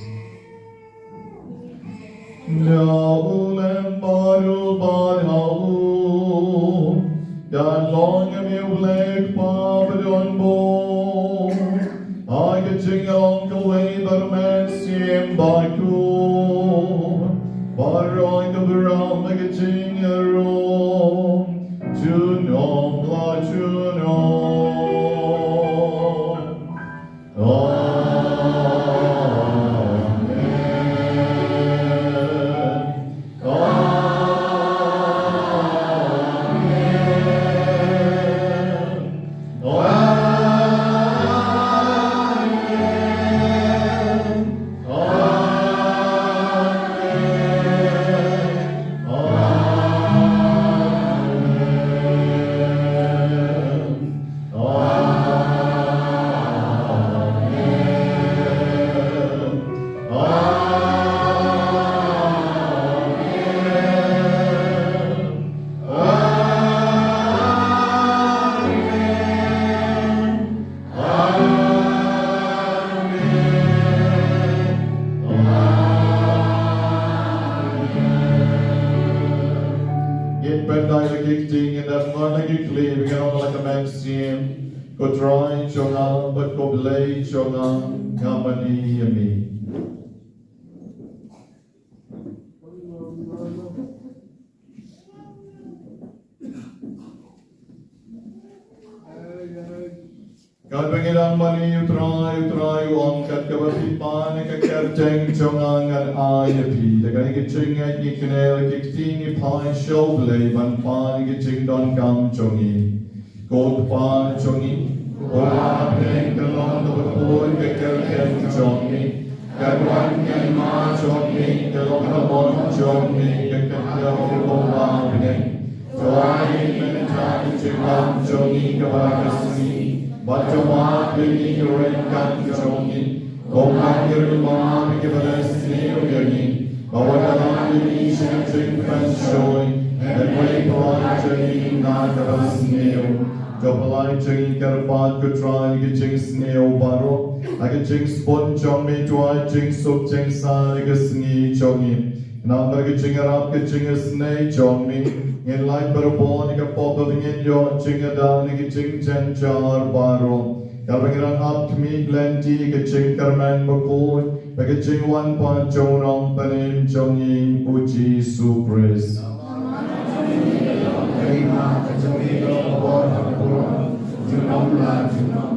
Now lem baru bad hau Dan long yami ulek pabadon bo I get ching along the way but man sim baku Baroy the buram like a ching a room Juno, la Juno. Amen. Amen. Begin pendai lagi ting in that one lagi clear. Begin on like a man seem. Go try chonga, but go play chonga. Kamani yami. God Pangilang mani utray angkat kabapipan kakerteng chongangan ayapi. Dagan ikiching at ikinel kikting ipai shoble ban pan ikiching don kam chongi. God pan chongi. Ola peng kalon kabapoy kakerteng chongi. Kadwan kan ma chongi kalon kabon chongi kakerteng kabon peng. Toai menentai chikam chongi kabakasni. Baccamat bini yorekan chongi, komak yerma bikibalasni yogi, bawadalan bini shemching fanshoy, and way polai nakabasni. Jopalai changi karpat kutrai giching sneo baro, agaching spon chongi tuai ching sup ching sa ligasni chongi, number giching arab giching snei chongi. In light berpon ika pop ingin yo chinga down ika ching chen char baro. Kabangiran up me plenty ika ching karman bakhuid. Ika ching one pan chonong panim chonging uji supres.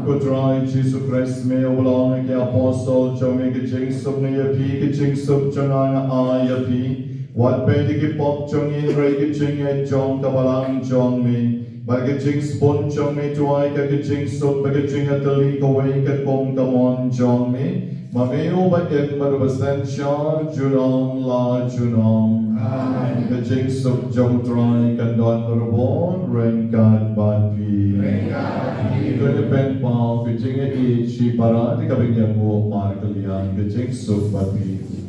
Kutrai Jesus Christ me ulang ika apostle chong ika ching sup na yapi ika ching sup chonang ayapi. What bedi ki pop chong in ray ki ching et chong kabalang chong mi. Bagi ching spon chong mi tuai ka ki ching sup bagi ching at tali kaway ka kong kamon chong mi. Mameo baget marubasan shar junong la junong. Ka ching sup chong try kandon marubon rengkat ban pi. Ito ni pen pao ki ching et shi para di kabigyan mo markalian ka ching sup ban pi.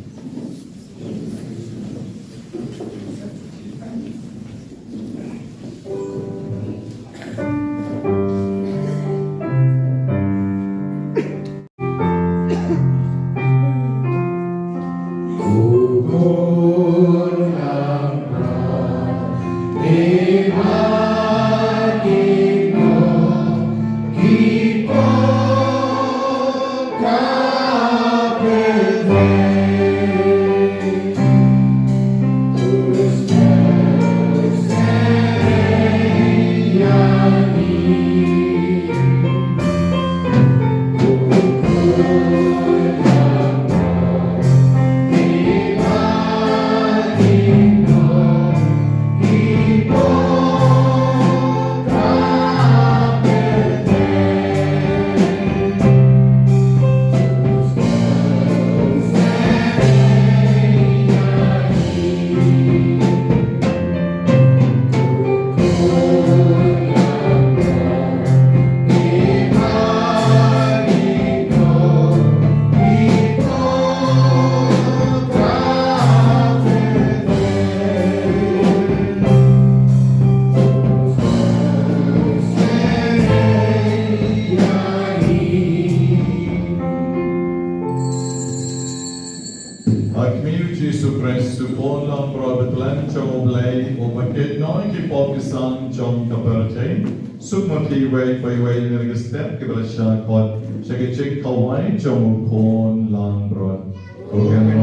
Sukmati way by way in the step, give a shot, but check a chick Hawaii, Joe Corn, Long Broad. Ogan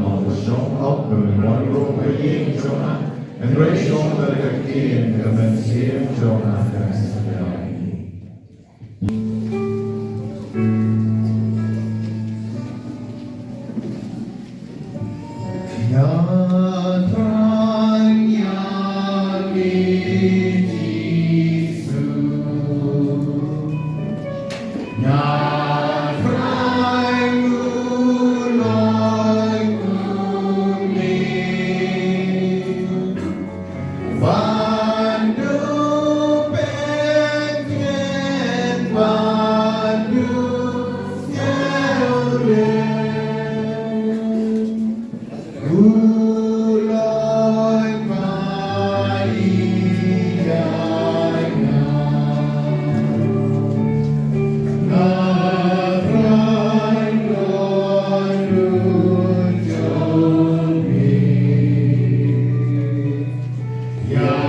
on the show up, and one room for you, Jonah, and Rachel, that a king, and then see him, Jonah. Yeah.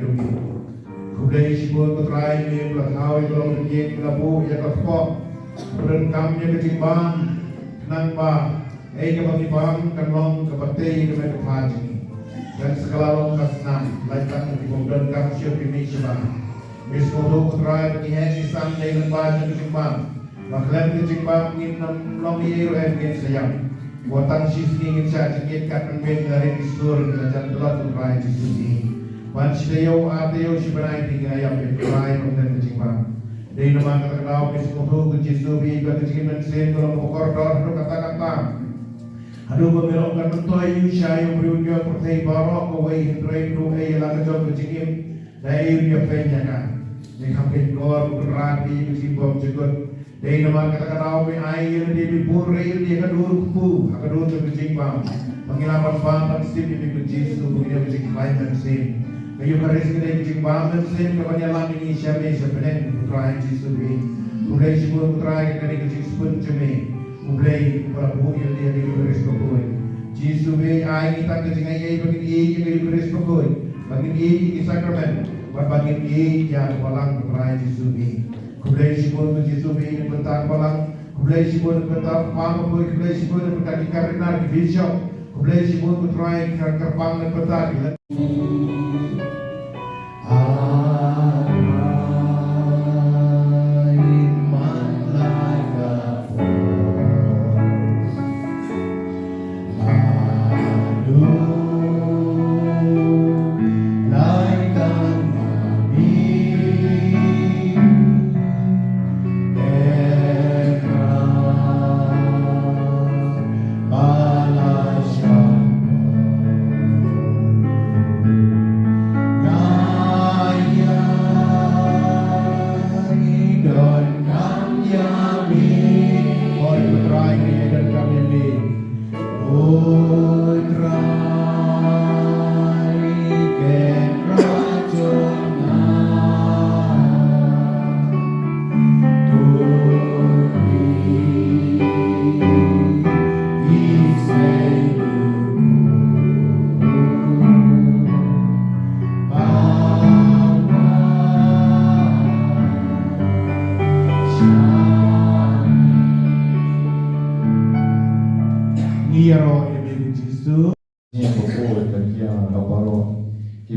dumi. Kublai sibun kutrai ni pelakau itu lalu dia kelabu ya kepok. Berenkamnya ketimbang nangpa. Kebagi paham kanlong kebati kebagi kepaji. Dan segala long kasnam laikan dibongdan kam siap ini sebab. Bismodo kutrai bagi isam dengan baca ketimbang. Maklan ketimbang ingin long iru ingin sayang. Buatan sisi ingin saya cekit kapan ben dari disur belajar telat kutrai sisi. Pan sidayo atayo sibanai tinggal ayam kutrai bongdan ketimbang. Dari nama kata-kata bismodo kecistubi kecikiman sen kalau pokor dor kata-kata. Aduh memelokkan mentoy Yusha yang berunjuk pertai barok kawai hindrai bro lang jom berjikim dari dia penyakan. Yang hampir kor berarti bersimbol jekut. Dari nama kata-kata ome air di bibur dia kedur kupu kedur berjimbang. Pengilapan bang sip di berjisu begini berjikim lain dan sen. Kayu karis kedai berjimbang dan sen kebanyakan ini siapa penen putra yang jisu ini. Putra sibuk putra yang dari kecil pun cemai. Mulai Prabu yang dia diberi sepuluh. Jisu be ai kita kejengai bagi dia yang diberi sepuluh. Bagi dia di sakramen. Bagi dia yang balang berai Jisu be. Mulai sibuk Jisu be yang bentar balang. Mulai sibuk bentar pang boleh. Mulai sibuk bentar karena di video. Mulai sibuk berai kerpang dan bentar.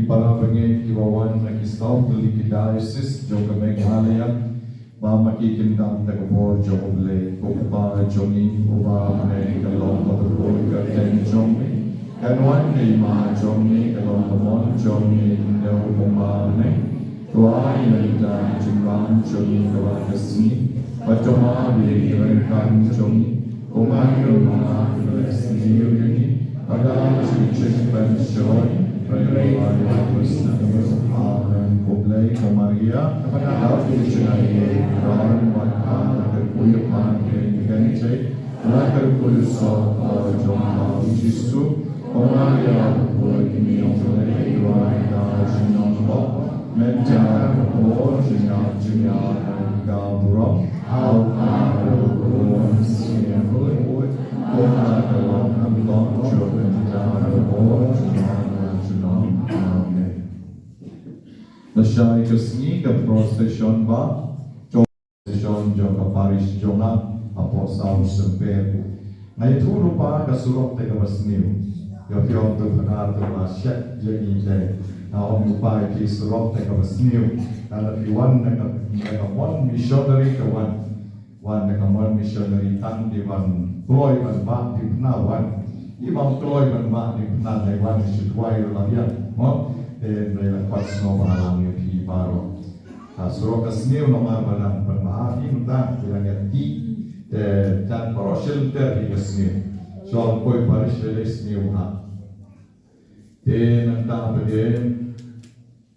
Para pengen kibawan lagi stop beli diocese juga Meghalaya mama kikin dam tegapor juga beli kupa jongi kupa beli kalau betul ke ten jongi kanwan ni ma jongi kalau pemon jongi neu pemon ni tuai nanti jimbang jongi kawan kesini macam beli kan jongi kuman rumah kesini ini ada sedikit pensiun. Kublai Komaria Dapat dicenai Ran Watan Terkuyapan Kenikanice Lakar Kulusok Jomha Jisu Komaria Pukul Kimi Yongzulai Iwai Da Jinombo Menjar Pukul Jinyat Jinyat Gaburo Alpa Rukun Siyan Pukul Kota Kalong Hamdok Jurgen Jar Pukul Jinyat Nasyai kesini ke prosesyon ba, prosesyon jangka Paris jonga, aposal semper. Ngai tu rupa kasurok tega basniu. Yokyong tu benar tu masyat jadi je. Naom rupa ki surok tega basniu. Kalau diwan nega one missionary kawan, one nega one missionary tan diwan kloy man ba di penawan. Ibang kloy man ba di penawan wan sidwai lagian. Mo dari lepas nomor yang di baru. Surau kesini nomor balang bermaaf minta bilangnya di dan proses dari kesini. Soal koi baris dari sini uha. Dan nanti pada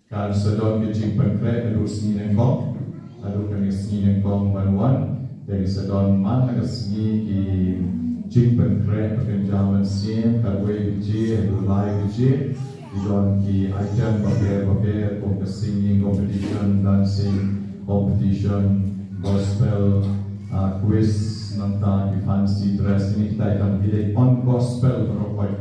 kan sedang kecil pengkret lalu sini nengkong, lalu kami sini nengkong banuan dari sedang mana kesini di kecil pengkret pekerjaan sini terwei kecil lalu lai kecil. Don ki item paper singing competition, dancing competition, gospel quiz nanta di fancy dress ini kita akan pilih on gospel berokoi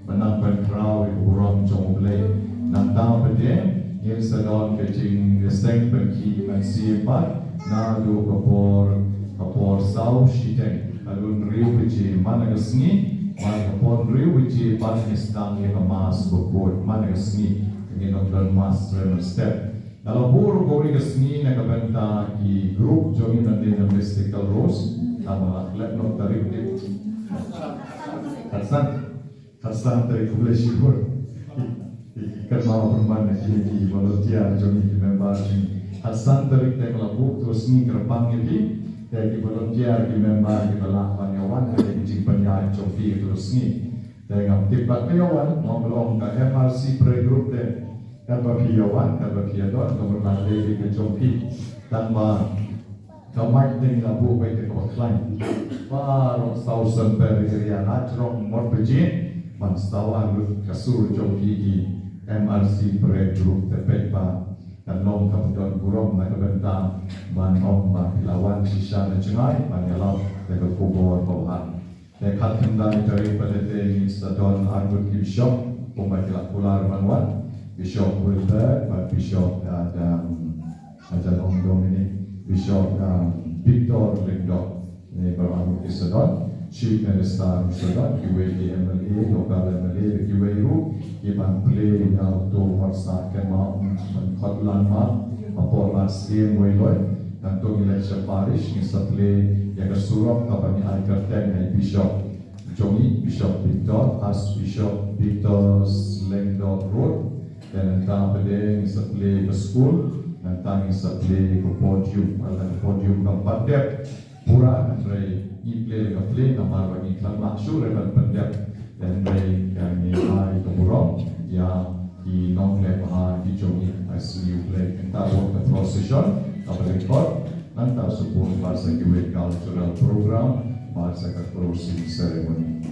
menangkan crowd di urang jomble nanta pada Ngil sadon ke jing seng pergi mansi pat na do kapor sau shiteng alun riu keji mana kesni mana kapor riu keji pan istang ke Mass Bakhuid mana kesni ke nonton Mass step kalau buru kori kesni na kabenta ki grup jogi nanti na mystical rose nama let not tarik dik Hasan dari kublai syukur ikan mau bermana di volunteer jogi di member Hasan tarik dari labu terus ni kerpang ini dari volunteer di member di belakang panyawan dari jimpannya jogi terus ni dari ngaptip panyawan mau belum ke MRC pre-group deh kan bagiawan kan bagiador kemudian dari ke jogi tanpa kamar dengan labu baik ke lain baru thousand per area najrong mod bejin manstawan kasur jogi MRC pre-group tepepa dan long kemudian burung na kebentang manom lawan sisa na cengai panyalau dengan kubur bawahan dekat kendali dari pendete Instadon Argut Bishop pembagian kular manwan Bishop Wilbert dan Bishop Ajan Om Dominic Bishop Victor Lindor ini beranggut Instadon Chief Minister Instadon QWD MLA Lokal MLA QWRU Iban play auto marsakkan mau mengkhotlan ma apor asien wailoi dan to election parish ni play yang kesurok kapani aikerten ai Bishop Jongi Bishop Victor as Bishop Victor Lindor Road dan pada ni play ke school dan tangi play ke podium ala podium keempat dep pura antara play nama bagi klan maksud dan pendek dan dari yang ai kemurong yang di non-lab di Jongi ICU play entah work the procession apa record nanti support bahasa kiwet cultural program bahasa closing ceremony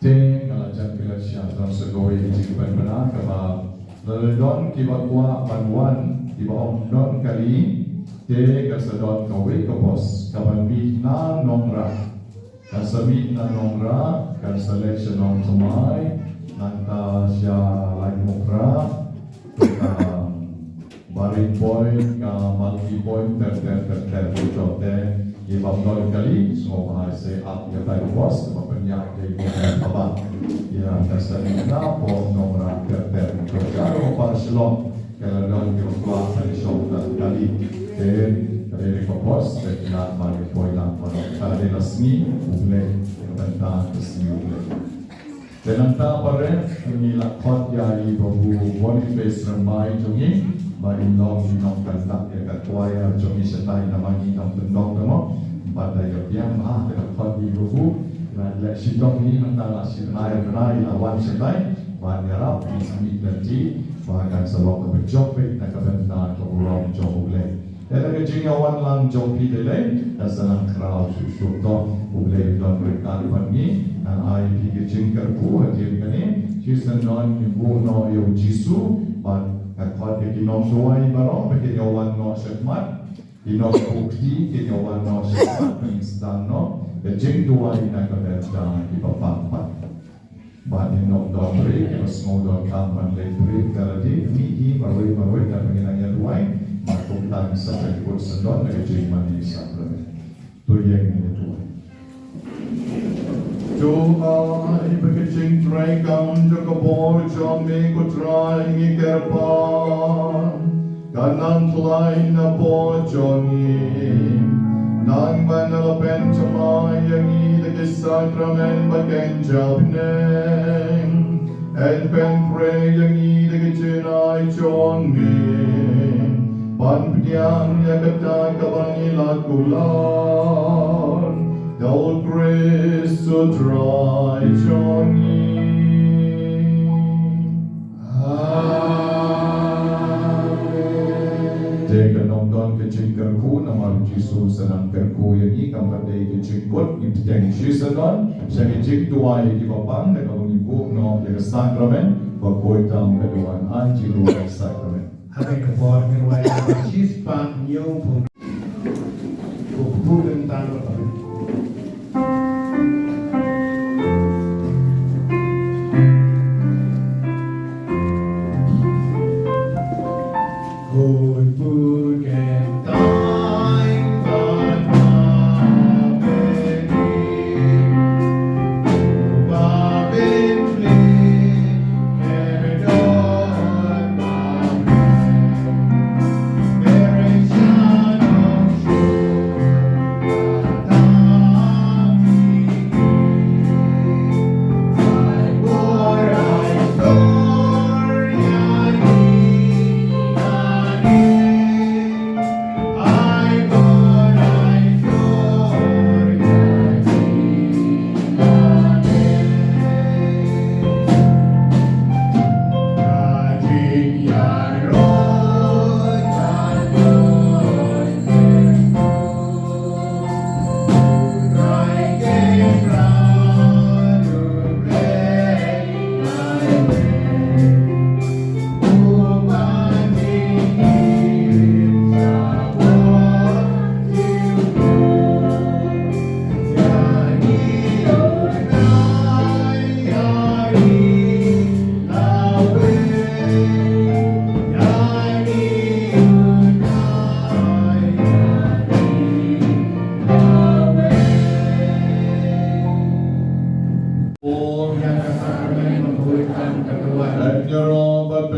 Ting kalajang pilasya dan segoi jikupan benar kebab Ledon kibat kuah panwan di bawah non kali te kasadon kawe kapos kaban bitna nongra kasabit na nongra kaselection ng tumay nanta siya lagmokra baring point ka multi point ter bucote ibang non kali so bahasa up ya tayo kapos mapanyak kay baba ya kasabit na po nongra ter bucote para silong kalau dalam keluar dari syurga kali dari kapos dan bagi poin pada ada resmi boleh tentang resmi boleh dan antara pada ini lakot yang ibu Boniface ramai jongi bagi long kantak ya ketua jongi setai nama ni nam tendong nama pada yang lakot ibu dan shitom ini antara shitom lawan setai Banyak ini nanti bahkan selok berjopik nak kebentar kebulang jopuleh. Dan kerja awan lang jopi delay dan senang crowd susu to boleh don berkali pagi dan ai pergi jingkar pu hadir kini kisah non ibu no yo jisu ban akal pergi nom suai barang pergi awan no setmat ino bukti pergi awan no setmat instan no jingduwai nak kebentar di bapa Batin nok dobri, mas mau doang man lebri, kalau di midi marwai dan penginanya luai, makum tang sampai ikut sendon dari jiman ini sampai tu yang ini tu. Tuhan berkecing try kaum jaga bor jami kutrai ngikerpan, kanan tulai na bor joni. Nang manalapen camay ang ilagay sakramen bagen jabneng and pen pray ang ilagay jinay jongmin panpiyang yakata kabangilat kulan daul grace to dry jongin Jika nonton kecing kerku nama Jesus senang kerku yang ini kamar dari kecing kot yang Jesus non saya kecing tua yang dibapang dan kalau ibu no yang sakramen bakoi tam keduan anjiru sakramen. Hari kebor mirwai Jesus pan nyung buku tentang apa?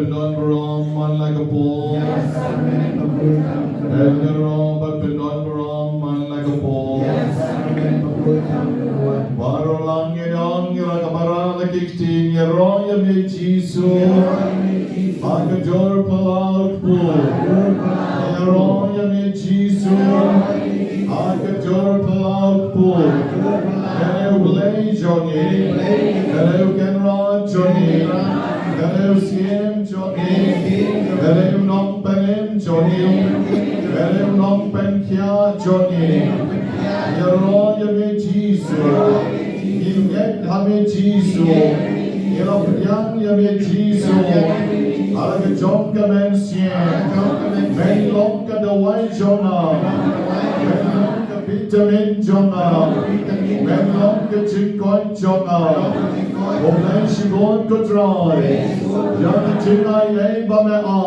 เป็นนอนบรอมมันlike a ball เอลรอบัดเป็นนอนบรอมมัน like a ball บารอลังเงดองเงรักบาราละกิกตีเงรอยเมจิสุอากจอร์พลาวปูเงรอยเมจิสุอากจอร์พลาวปูเกเลวเบลจอนีเกเลวแกนรอจอนีเกเลวเสียมจอนีเกเลวน้องเป็นจอนีเกเลวน้องเป็นเขียจอนีเงรอยเมจิสุยิ่งเอ็ดฮาเมจิสุเงรอบยังยเมจิสุอะไรก็จงกับแมนเสียแมนลงกับดวายจอนาแมนลงกับวิตามินจอนาแมนลงกับจิงก้อยจอนาผมเลยชิบอนก็ตรายอยากจะจิงไอ้เองบ้าแม่ไอ้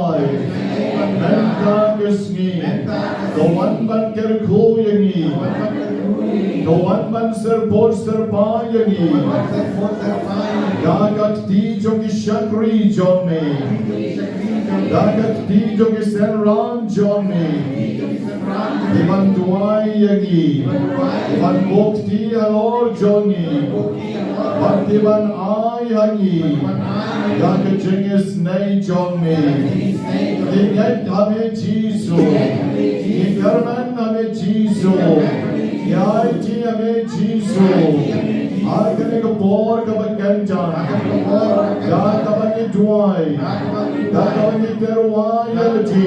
แมนกากสงีตัววันบันเกลคูอย่างนี้ตัววันบันเซอร์โพสเซอร์ปาอย่างนี้กากตีจงกิชักรีจอนี่ Dagat di jogi senran Johnny, iman tuai yagi, iman bukti alor Johnny, iman ai yagi, dagat jengis nei Johnny, ingat hame Jisu, ingarman hame Jisu, yaiti hame Jisu, agane ka por ka bagkanjan, dagat bagi tuai. Dagawagi teruai yalati,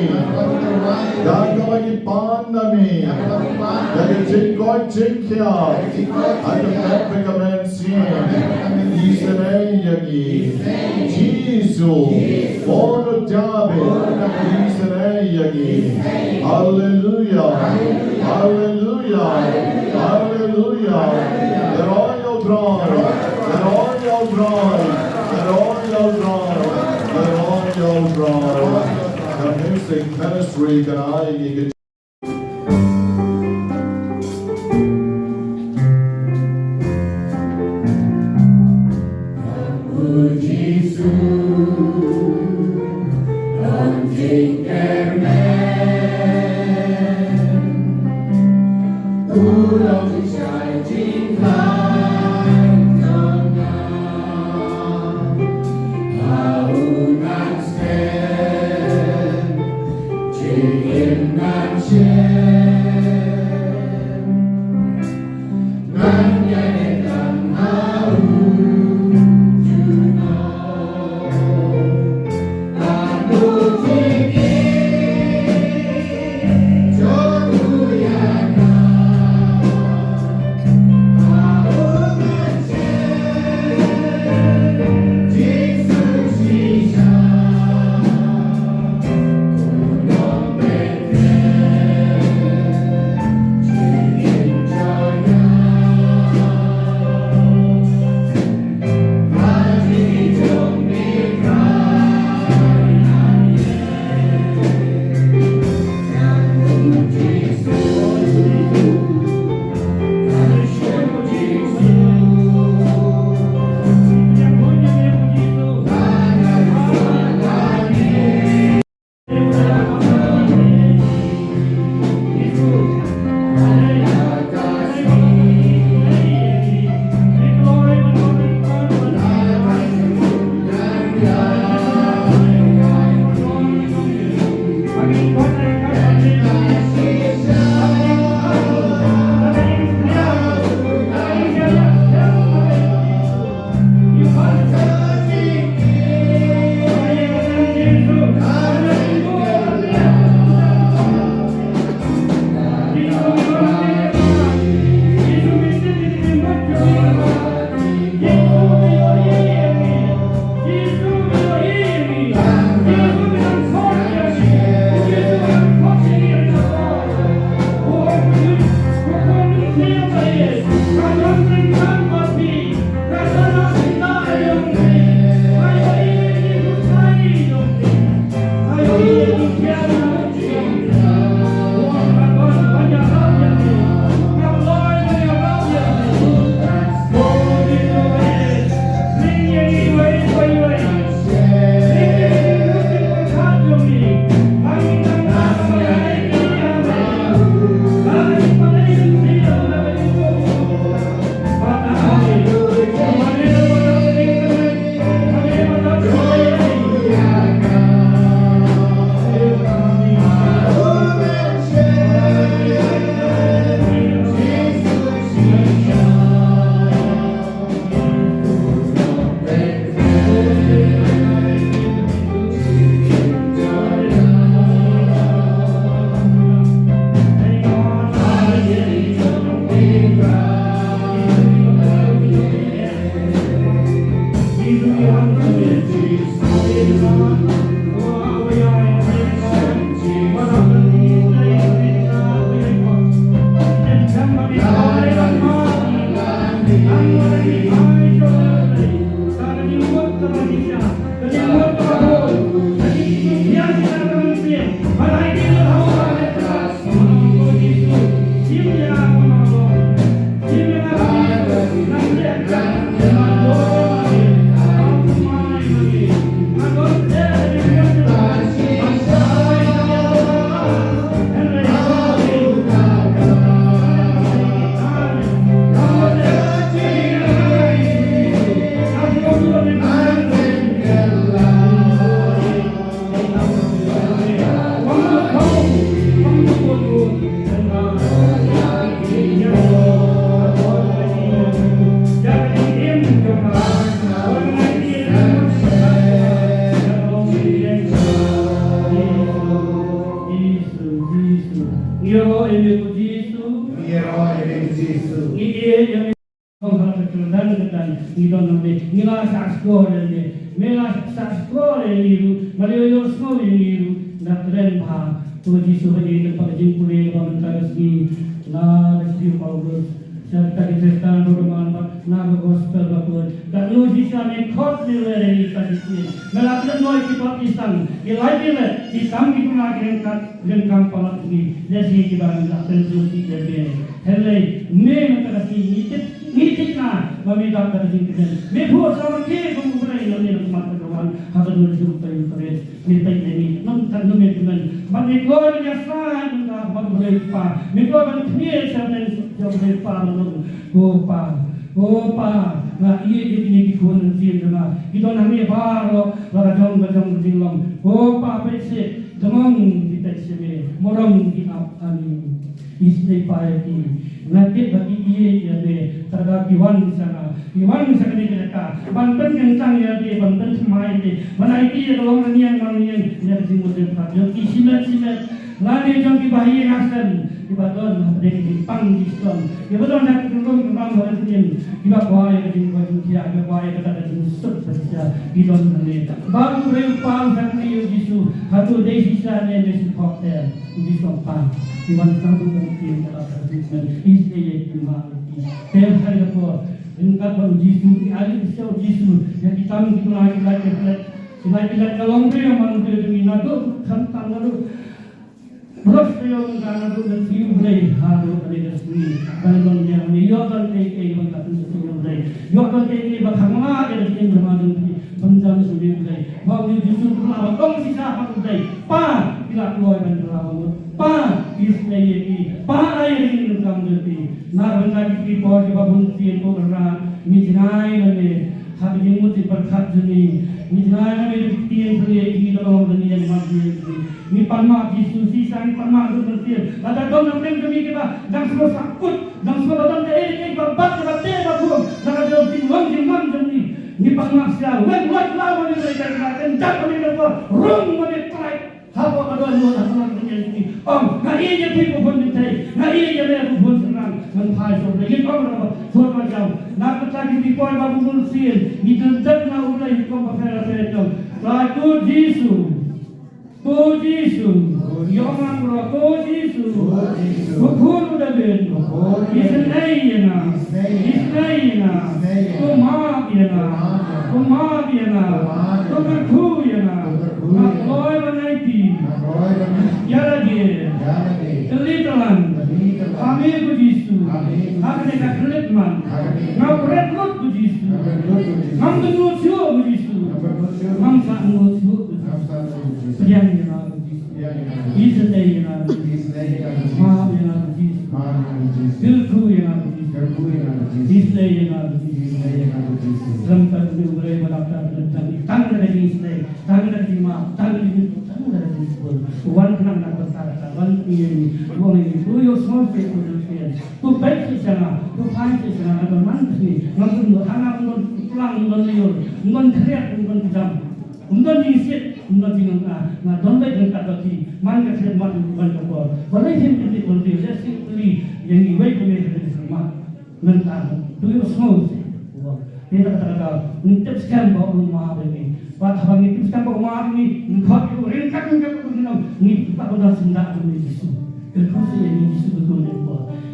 dagawagi pandami, dagi jingkoi jingkia, ada pepeka mensin, Israel yagi, Jisu, Bono David, Israel yagi, Hallelujah, Hallelujah, Hallelujah, the royal bride, the royal bride, the royal bride. The music ministry can I get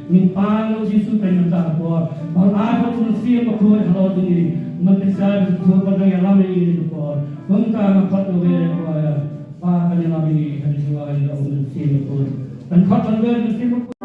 Ning palo Yesus tayo ta po. Bang abot ng siya Bakhuid halo dini. Magkasal ko pa ng alam ni po. Bang ka mapatuloy ko pa kanila kami hadisiwa ay ng siya Bakhuid. Dan katan ng siya Bakhuid.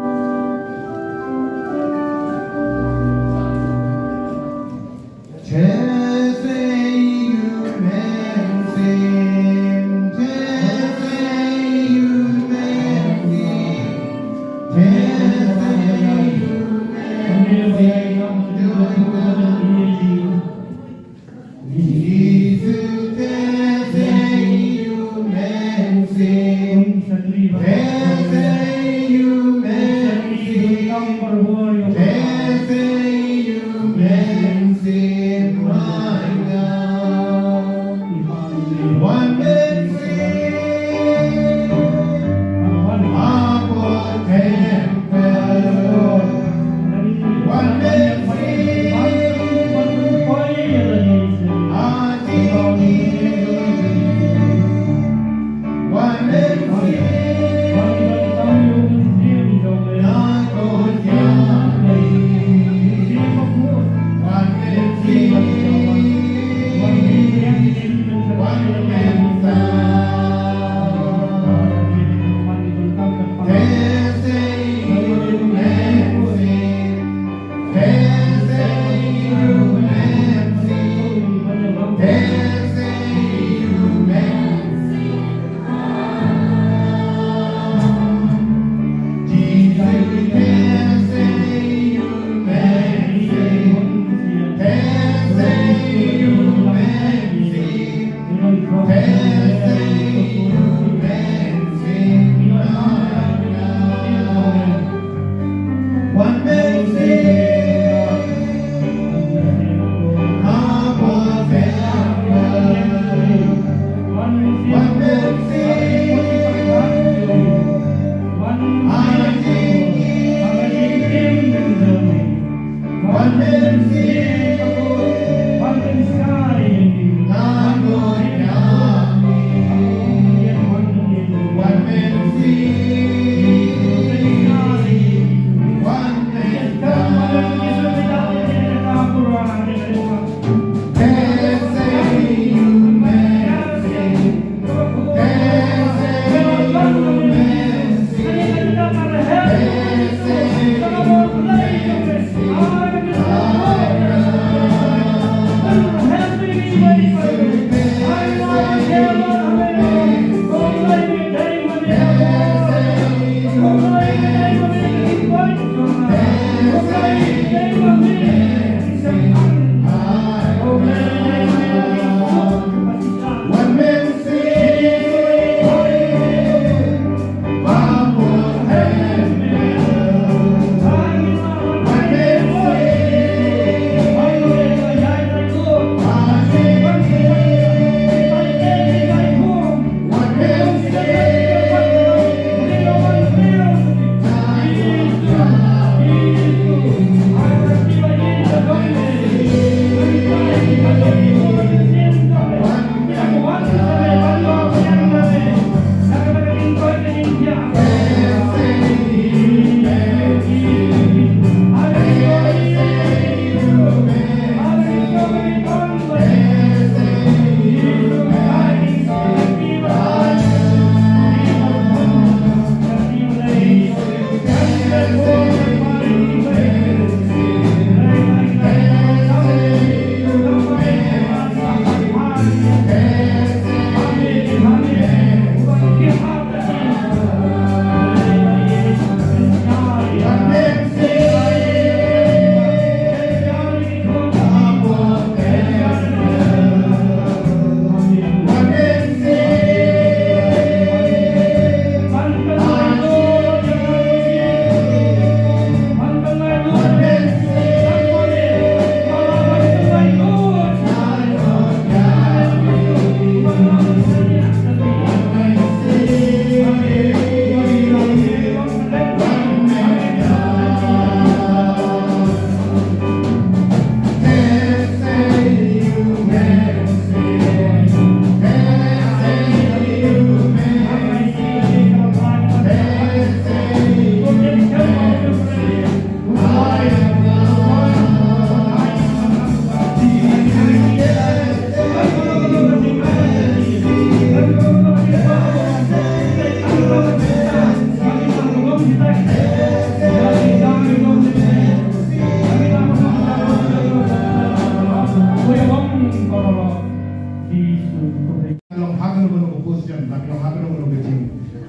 siam tak kau hati orang kecil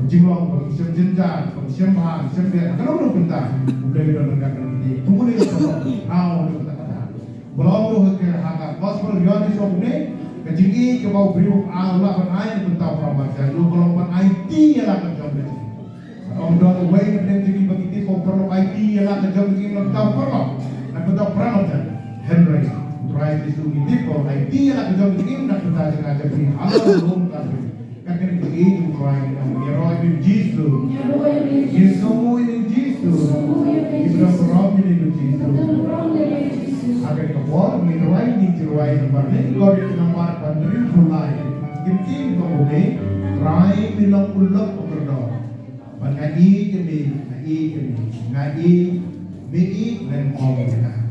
jinglong bagi siam jenjang bagi siam bang siam dia kan orang pinta boleh kita dengar ini tunggu ni how kita kata belum tu ke haka gospel yon is of ne kecili ke bau beriu Allah kan air pinta perabatan lu kalau pan IT ya lah kan jom Om doa way dan jadi begitu kau perlu IT ya lah kan jom kita tahu perlu nak kita perlu Henry try to do kau IT ya lah kan jom kita nak kita jangan jadi Allah belum kasih kan kita begitu try ya roh ini Jesus Yesus semua ini Jesus Ibrahim Rom ini Jesus agar kau menerai ni cerai sebenarnya kau dia nampak pandiri mulai mungkin kau boleh try bilang ulap berdoa ngai kini ngai bi dan om kita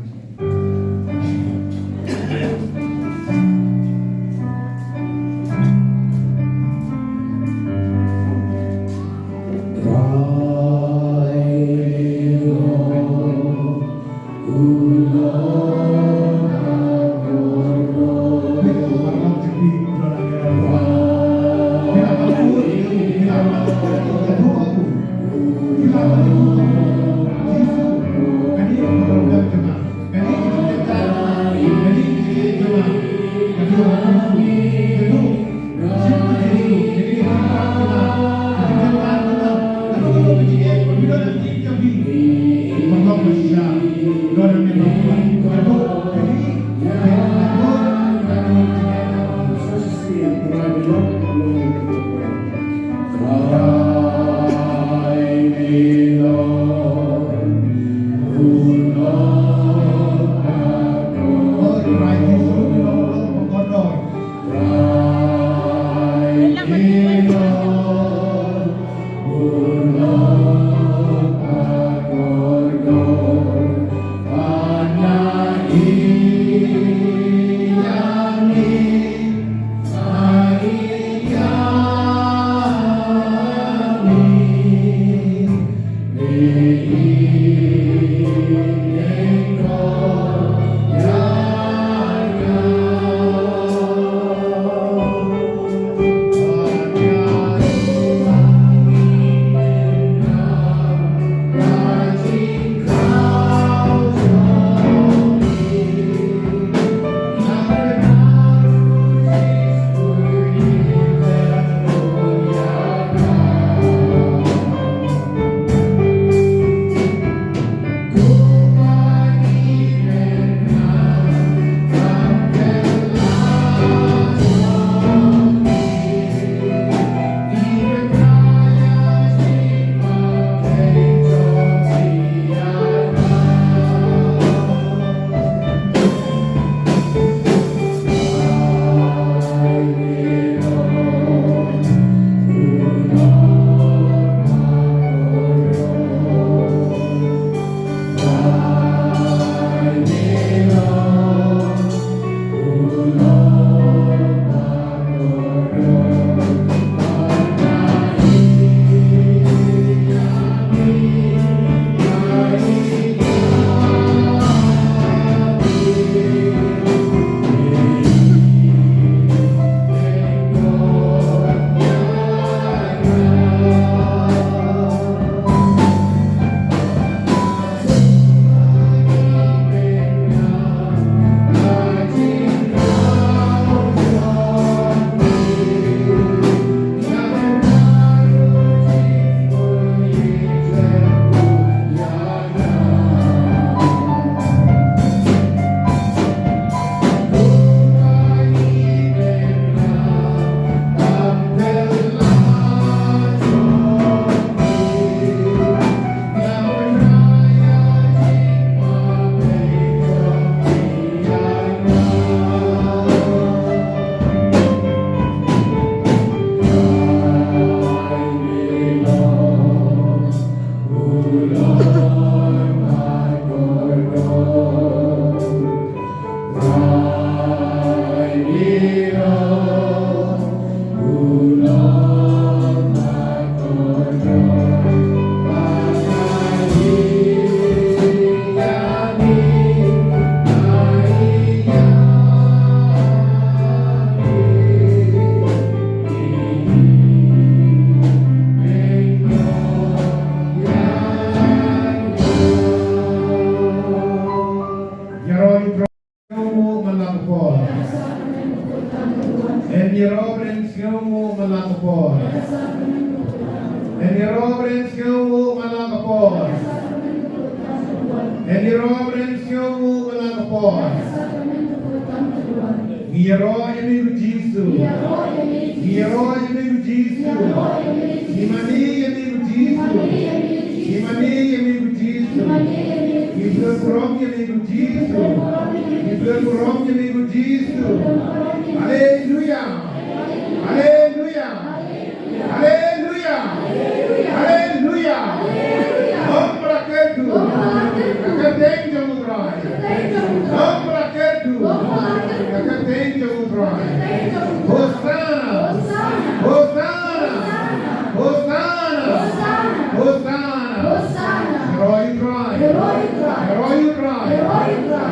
reverence kamu malakapor. Any reverence kamu malakapor. Any reverence kamu malakapor. Ngiro yamigu Jisu. Ngiro yamigu Jisu. Imani yamigu Jisu. Imani yamigu Jisu. Iblis kurang yamigu Jisu. Iblis kurang yamigu Jisu. Hallelujah. Hallelujah. Hallelujah. Hallelujah. Om praketu. Kakateng jamu berai. Om praketu. Kakateng jamu berai. Hosanna. Hosanna. Hosanna. Hosanna. Heroic cry. Heroic cry.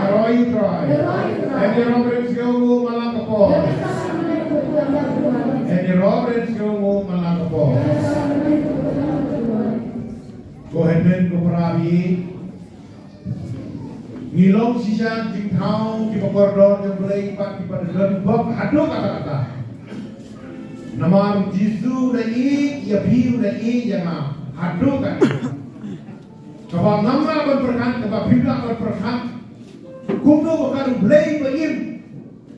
Heroic cry. And the reverence kamu malakapor. And the reverence kamu malakapor. Go ahead and go perabi. Ngilong sisa jingtau kiba kordon yang boleh ipat kiba dalam bab hadu kata-kata. Nama Jisu dan ia biu dan jama hadu kan. Sebab nama berperkan, sebab Biblia berperkan. Kuno bukan boleh berim.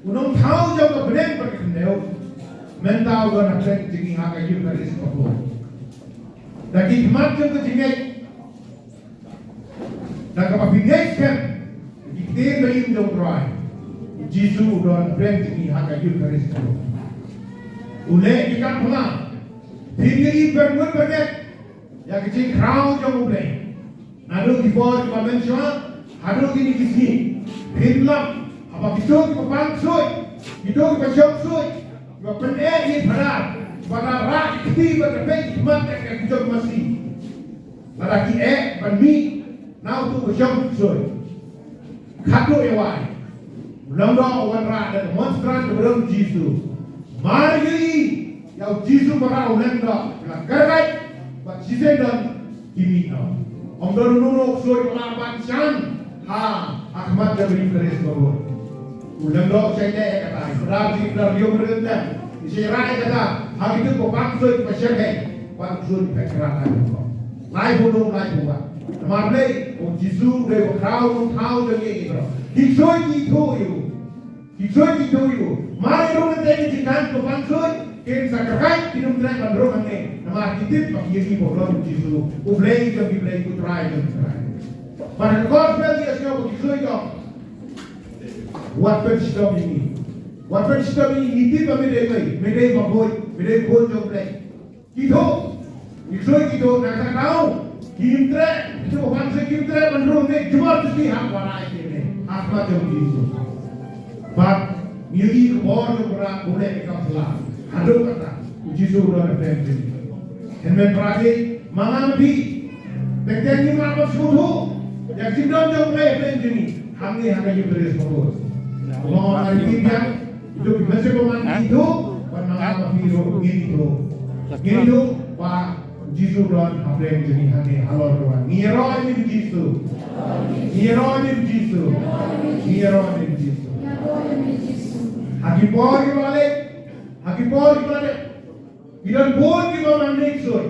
Unong tahu jauh kebenar berkendau. Mentau guna cek jingi haka hiu dari sepuluh. Dagi macam tu jingai. Dan kapabingai kan. Kita berim jauh terai. Jisu dan brand jingi haka hiu dari sepuluh. Uleh ikan pula. Bini bermut bernet. Yang kecil krau jauh boleh. Nado kipor dimension. Hado gini kisni. Bimlam. Apa kita kepang suy. Kita kepang suy. Benar ini benar. Pada rak kita berdebat iman yang kita masih. Lagi bermi. Now tu berjam suy. Kado ewai. Lembaga awan rak dan demonstran kepada Jisu. Mari yang Jisu berau lembaga. Kerajaan. Buat sisen dan kimi no. Om dorunuk suy pelaban chan. Ahmad jabri keris bawa. Ulang dok saya kata, berarti berarti berenda. Isirai kata, hari itu kau paksud masyarakat, paksud perkerakan kau. Lain bodoh, lain buat. Nampak kau Jisu dia kau tahu lagi itu. Kisoi itu. Mari rumah tadi jikan kau paksud, kita sekarang kita mulai bandrong ni. Nama kita bagi ini bodoh Jisu. Ublei itu try. Pada gospel dia sekarang kisoi kau. What pen shitom ini? What pen shitom ini? Itu apa medai maboi, medai kol jomplek. Kita nak tahu. Kita bukan kita menurut ni cuma mesti hak warai ini. Hak macam itu. But mili kor jomplek boleh dikaplah. Hadu kata, uji suruh ada penting. Hendak pergi mengambi. Penting ni apa suruh? Yang sidom jomplek penting ni. Kami hanya beres fokus. Kalau orang kita itu masih pemain itu, pernah video gitu, Pak Jisu dan apa yang jadi hanya halal doang. Ngiro ini Jisu. Haki pori balik. Bidan pun kita mandek soy.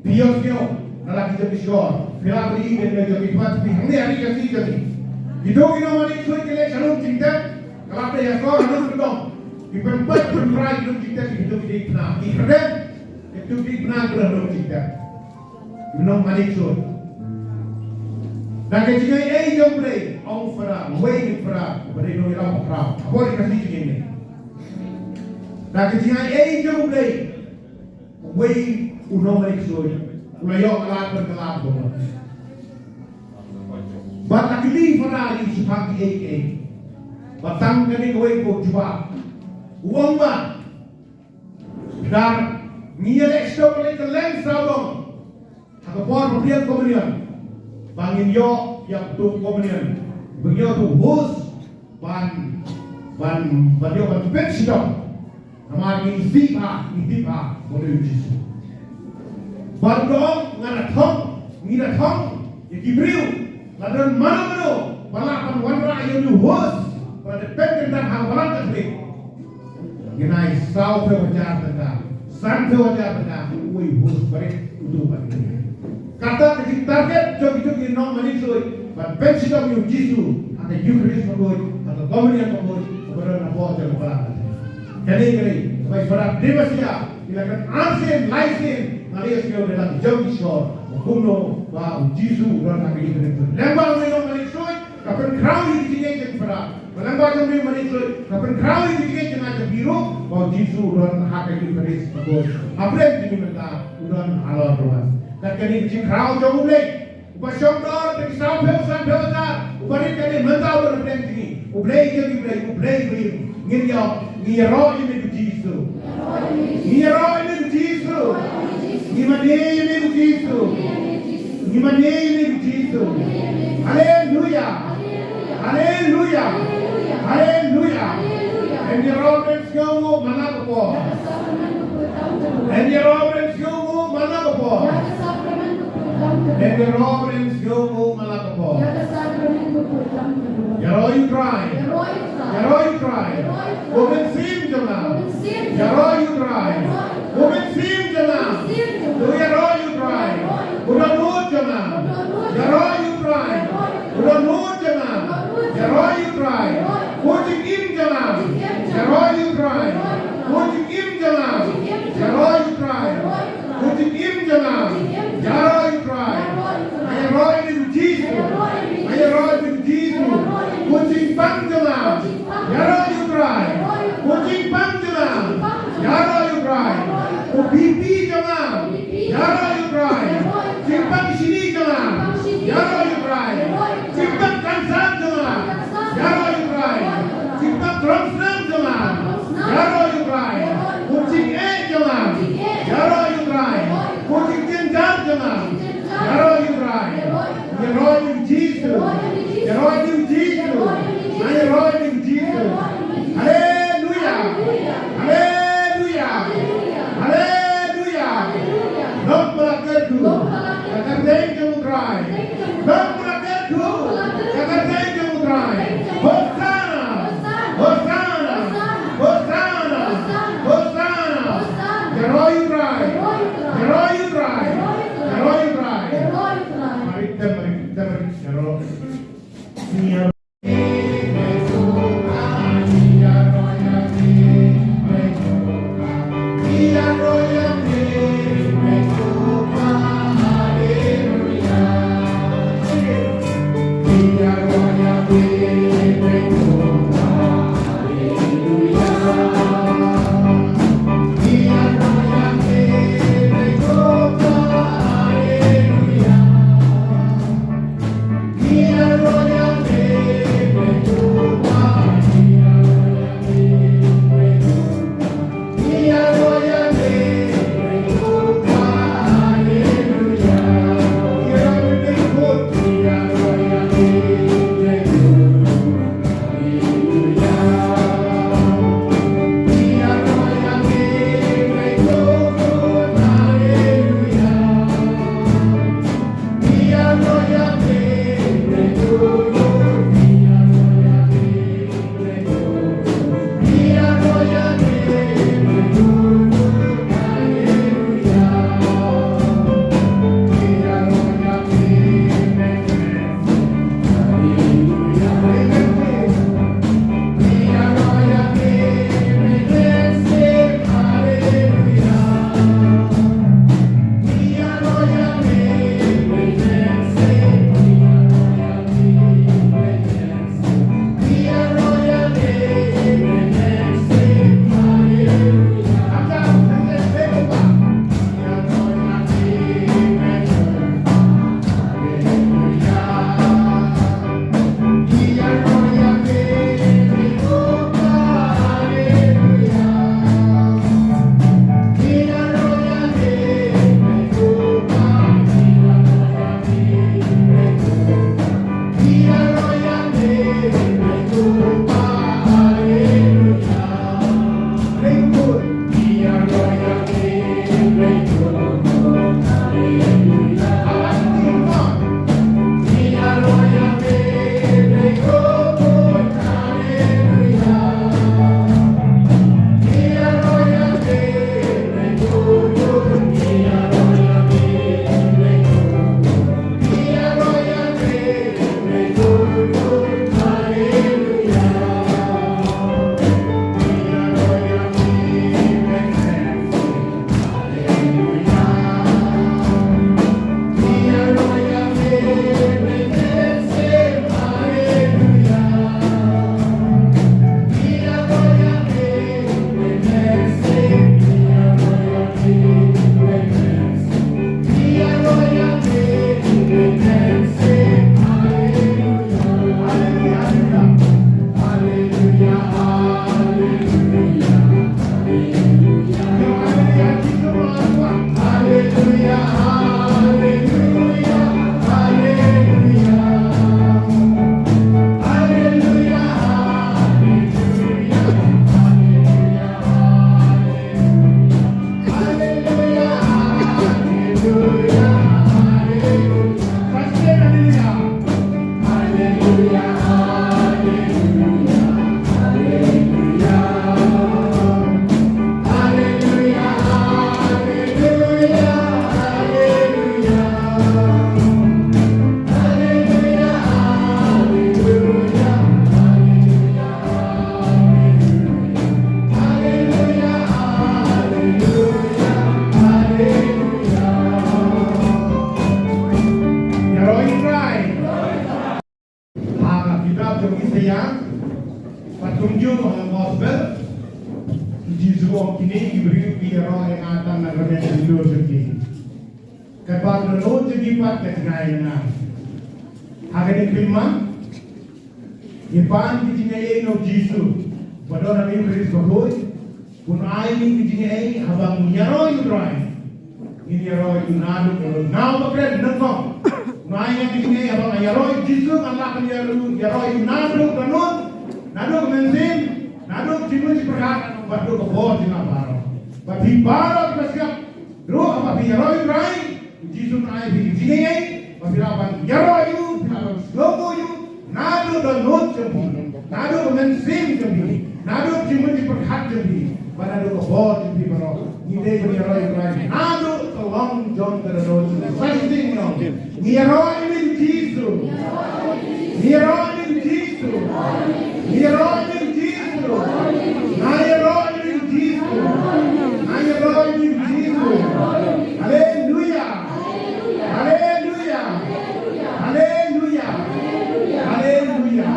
Biosnya, kalau kita biskor, bila beli dan jadi tempat, hari kasih jadi. Itu kita mandek soy kelak shalom cinta. Kalau ada yang kau harus berdong, diperbuat berperai dalam cinta itu tidak pernah. Ikhlas itu tidak pernah dalam cinta. Menong manik sur. Dan ketika jom boleh, orang farah, wei farah, boleh doi orang farah. Apa dikasih begini? Dan ketika jom boleh, wei unong manik sur, ulayok alat berkelap boleh. Batak li farah ini seperti Batang kami kau coba, uang ba, dan niat ekspor boleh keleng sabong, atau pun pembelian komunian, bangin yo yang tu komunian, bangin tu host, ban yo ban pensiun, nama ini tiba, boleh Jisu. Ban dong, ngana thong, yang kibriu, ladan mana, balapan wanra yang tu host. Pada pengen dan hal-hal tersebut. Ginai sau pewajar tanda, san pewajar tanda, ui hus balik utuh balik. Kata kecil target jogi-jogi non manisoi, but pensiun yang Yesus ada Eucharis mengoi, ada komunion mengoi, kepada nabo jalan berat. Kali-kali, baik berat dewasia, ilakan ansin, laisin, ngalias kau dalam jogi shor, kuno, wah Yesus orang nak ini itu. Lembang non manisoi, kapan kau ini tinggal jadi berat. Lembang non manisoi, kapan kau ini tinggal jadi biru, wah Yesus orang hak Eucharis mengoi. Apa yang diminta, orang halal ruas. Dan kini jika kau jauh mulai, upasyong dor, tapi sampai tak, uparit kini mentau berpendek ini, ublay ngiro ini begitu, ngiro ini begitu, ngimane ini begitu, ngimane ini begitu, haleluya, haleluya, haleluya, environment kamu mana kepo, environment kamu mana kepo. Environment kamu mana kepo. Yaro you try. Yaro you try. Women sim jana. Yaro you try. Women sim jana. Yaro you try. Udah nuot jana. Yaro you try. Udah nuot jana. Yaro you try. Coaching im jana. Yaro you try. Coaching im jana. Yaro you try. Coaching im jana. Yaro you try. Yaro you Jesus. Yaro you Jesus. Coaching pang jana. Yaro you try. Coaching pang jana. Yaro you try. Obi ini diberi roh yang akan nagarnya hidup segi. Kepada lo jadi pat ketinggalan. Agar diterima, Ipan ketinggalan no Yesus. Pada Nabi Mass Bakhuid, pun aini ketinggalan habang nyaro yudrai. Ini roh yunadu kalau now bakret nengkong. Naik ketinggalan habang nyaro Yesus Allah akan nyaro yunadu kanun. Nadu kemensin, nadu cimun ciperhat, batu kebor cina baru. Batu baru kita siap. Roh apa nyaro yudrai. Yesus naik ketinggalan. Pagirapan yaroyu, pagirapan slogoyu, nado dan not jambi, nado mensim jambi, nado cimun diperhat jambi, nado kebor jambi baru. Nide yaroyu krai, nado kelong jom terus. Fasting no, yaroyu Yesus, yaroyu Yesus, yaroyu Yesus, yaroyu Yesus, yaroyu Yesus. Hallelujah. Haleluya. Haleluya. Haleluya.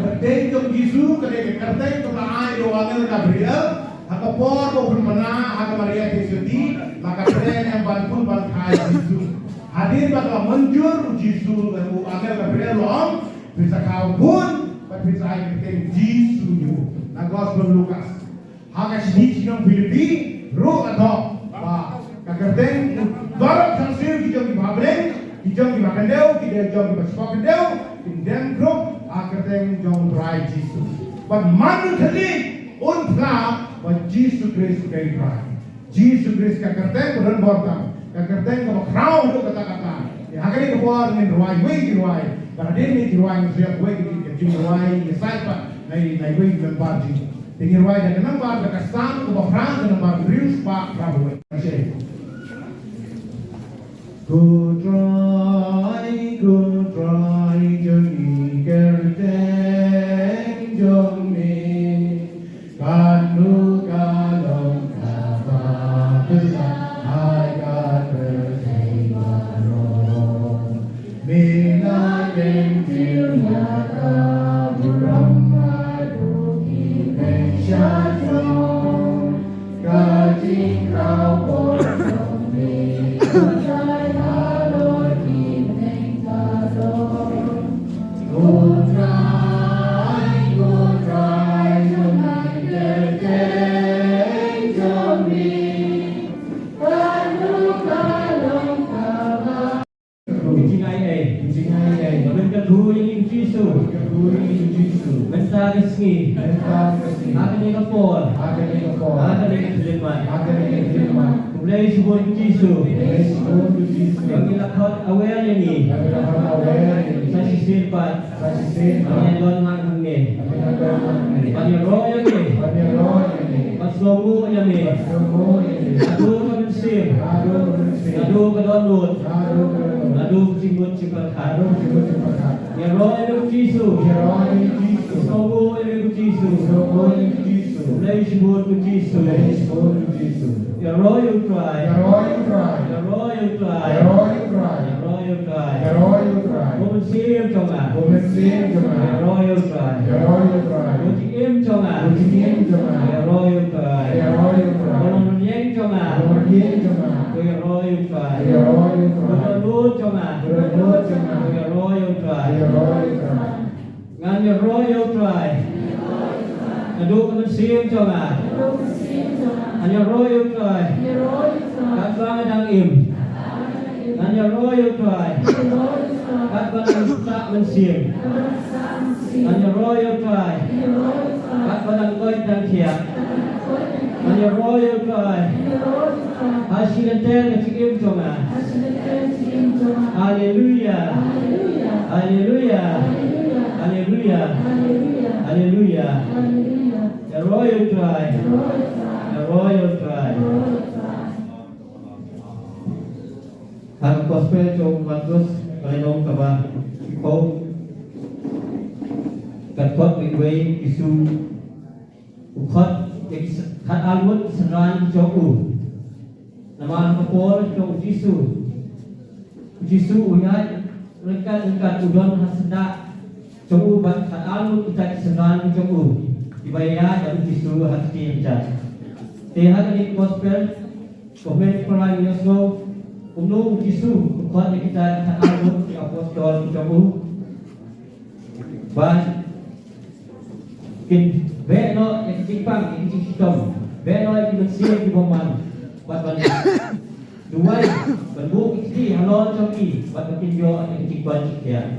Berteng ke Yesus ke kerteng ke ai do angel Gabriel, hakapor ko bermana hak Maria Yesusi, maka tren yang bantu bangkai Yesus. Hadir bakal menjur Yesus ku angel Gabriel lom bisa kau pun bisa ai kerteng Yesus yo. Na Gospel Lukas. Hak sini yang Filipi ro atau kerteng dorong hasil kita di Babel, kita di Makandeu, kita jom di Pakandeu, in dem group kerteng jom berai Jesus. But manu thali unpla, but Jesus Christ kay berai. Jesus Christ ka kerteng bulan bortam, ka kerteng ka crown do kata-kata. Ya hakali ka buar ni ruai, wei ruai. Baradin ni ruai siap wei ka ruai, ya saipa, nai wei dan parti. Tinggi ruai dan nambar ka kasam ka frang ka nambar rius pa prabu. Good try, Johnny Kerteng, Johnny. Kanu kalong kaba besar, hai kerteng barong. Mina kentil nyata, burung madu kipeng syadong. Kajing kau bocong di Jisu uyat rekat udon hasda cobu bat alu kita kesenangan cobu dibayar dan jisu hati jat Tehat ini gospel, komen perai Yosgo, umum Yesu, kuat kita tak album di apostol kamu. Ban, kin beno yang cipang yang shitom, beno yang dimensia di boman, buat balik. Dua, bentuk istri halal coki, buat bikin yo yang cipang dia.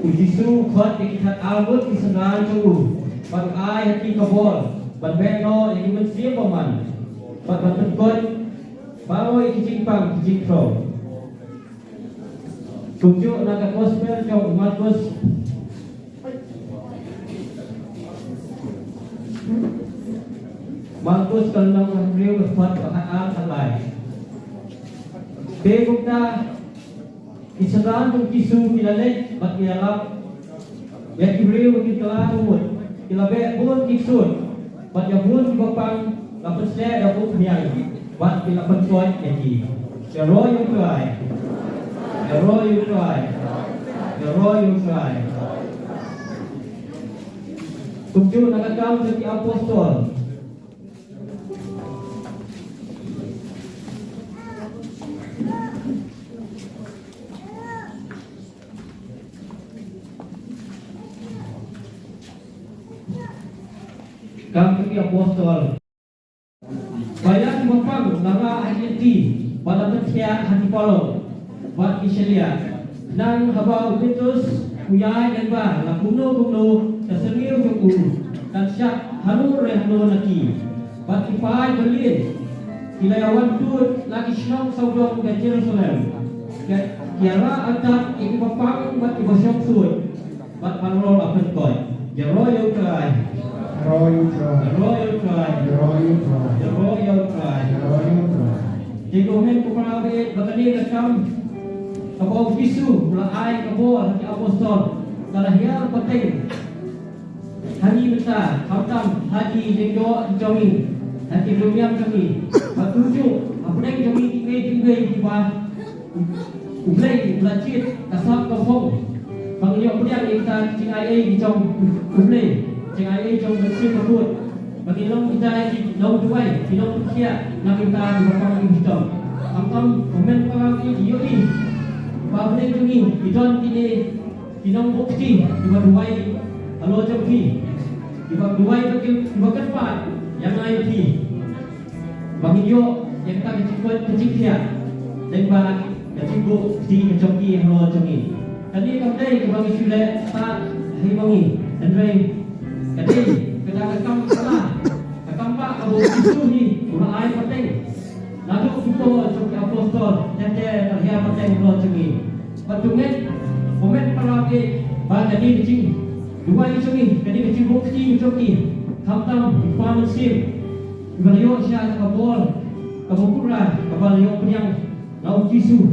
Yesu kuat kita album di sengal kamu. Ban ai hati kabol, ban beno yang dimensia boman, buat bantu god, bawa yang cipang cipro. Tunjuk naga gospel jauh Markus kalau nak beliau berbuat keadaan halai. Begukta Israel tu kisu kilalek bat kialap. Ya beliau kita umut. Kita pun kisut. Bat yang pun bapang lapet saya dah pun miang. Bat kita berbuat lagi. Jero yang try. The royal cry. The royal cry. Tunjuk nakakam seperti apostol. Kam seperti apostol. Bayang bapang lara hati pada petia hati polo. Buat Israel, nang habau Petrus, Uyai dan Bah, la kuno tersengil cukup dan syak halur lagi. Buat Ipai Berlin, ilayawan tu lagi syok saudara ke Jerusalem. Kiara atas ini papang buat ibasyok suit, buat parol apa koi. The royal cry, the royal cry, the royal cry, the royal cry, the royal cry, the royal cry. Jikomen kuparabe bakani rekam. Kabau Yesu mulai kabau hati apostol kalahia penting hari besar khatam haji jenggo jomi hati dunia kami batuju apeng jomi tinggi di bawah ublai belacit kasap kafong panggil pediang kita cingai di jom ublai cingai jom bersih kabut bagi long kita di long duai di long kia nak kita di bawah kita khatam komen parang di yoi Bapak ni kami, idon kini, idon bukti, iba duai, halo jampi, iba duai bagi iba kerpat, yang lain ti, bagi yo yang tak kecil dia, dan bagi kecil bukti jampi halo jampi. Tadi kami bagi sudah tak hibangi, dan tadi kita rekam salah, rekam pak kamu isu ni, ulai penting. Lalu kita sebagai apostol jadi terlihat penting kalau cumi. Patungnya momen perlaki pada jadi kecil dua cumi, jadi kecil bukti cumi. Kamtam paman sim, beliau siapa kabul, kabukura, kabaliau yang laut Yesus.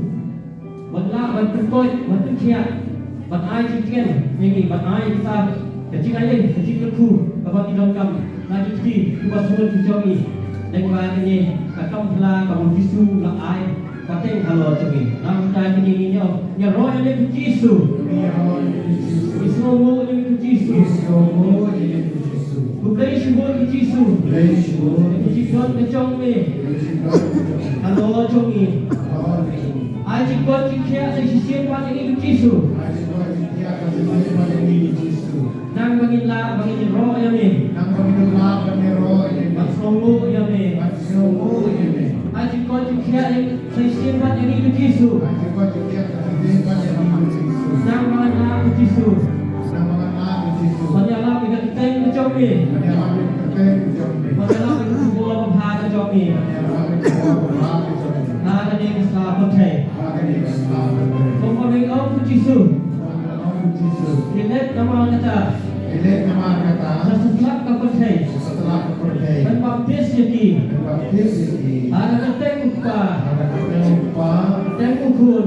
Batlah berkoi, bertukia, batai cikian, ini batai kita kecil aja, kecil berku, kabak kita kam, lagi kecil, dua surat cumi. Dan ini kakam telah kamu Yesus lah ai paten halo cumi. Nam kita ini nya roh ini Yesus. Ismu ini Yesus. Bukan syukur Yesus. Yesus kecong ni. Halo cumi. Ai cikot cikia sesisian pada ini Yesus. Nang bangin roh yang ni. Nang bangin roh yang ni. Masromu yang ni. Aji kau cikia sesisian pada ini Yesus. Nang mana Yesus. Panjanglah kita kita macam ni. Panjanglah kita bola bahasa macam ni. Nah, ini kesalahan penting. Kemudian kau Yesus. Lihat nama kata. Setelah kau percaya. Dan baptis jadi. Ada ketengkupa. Ketengkukun.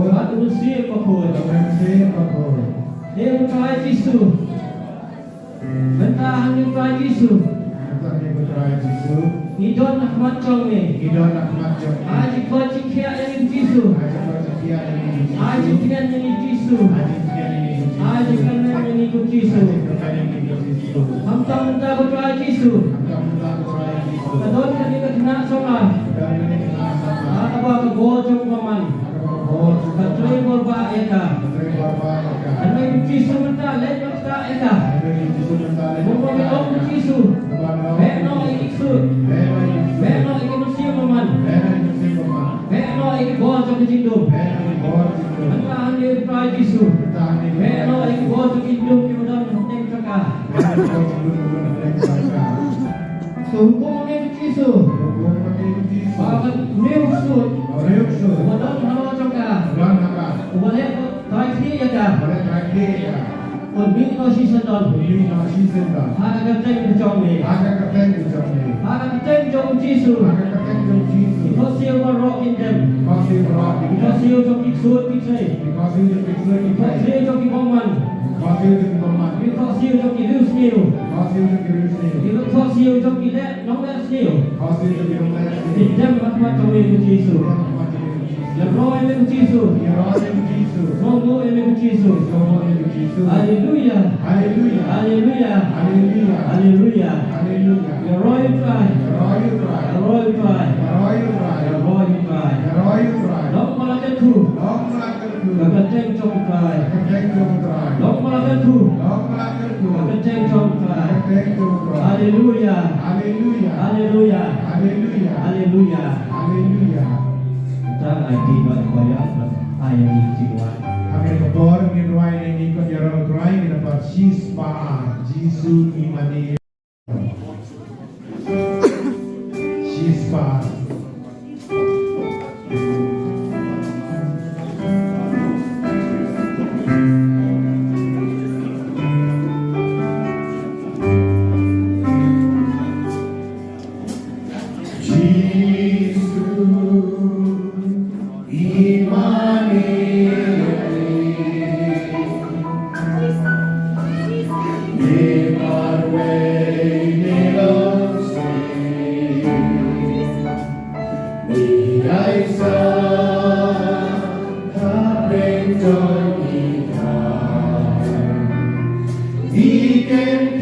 Batu bersih pakun. Dia berkata Yesus. Bentah hanya berkata Yesus. Idon nak macam ni. Aji kau cikia yang Yesus. Aji kian yang Yesus. Aji kian yang Yesus. Hamtam ta berdoa Yesus. Kadon kami kena sama. Apa ke bojong paman. Katroi borba eka. Anai Yesus menta let menta eka. Bobo belum Yesus. Beno iksu. Beno ikmusim paman. Beno ik bojong jingduw. Anta handi prai Yesus. Beno ik bojong jingduw kemudian nek cakap. So hukum ni Yesus. Bahagian neuksud. Wadon hawa cakap. Boleh tarik dia ya kah? Pembi no season. Ada kata berjong ni. Ada kata jong Yesus. Because you were rocking them. Because you took it so picture. Because you took it woman. Because you took it loose new. Because you took it no less new. In them macam ni Yesus. Leroy ni Yesus. Sungguh ni Yesus. Hallelujah. Hallelujah. Hallelujah. Leroy cry. Leroy cry. Long malakan tu. Kakaceng cong cry. Long malakan tu. Kakaceng cong cry. Hallelujah. Hallelujah. Hallelujah. Tang ID buat bayar ayam jingduwai. Kami kabor jingduwai ini ko jaro try ni dapat sispa Jisu imani. Sispa. We can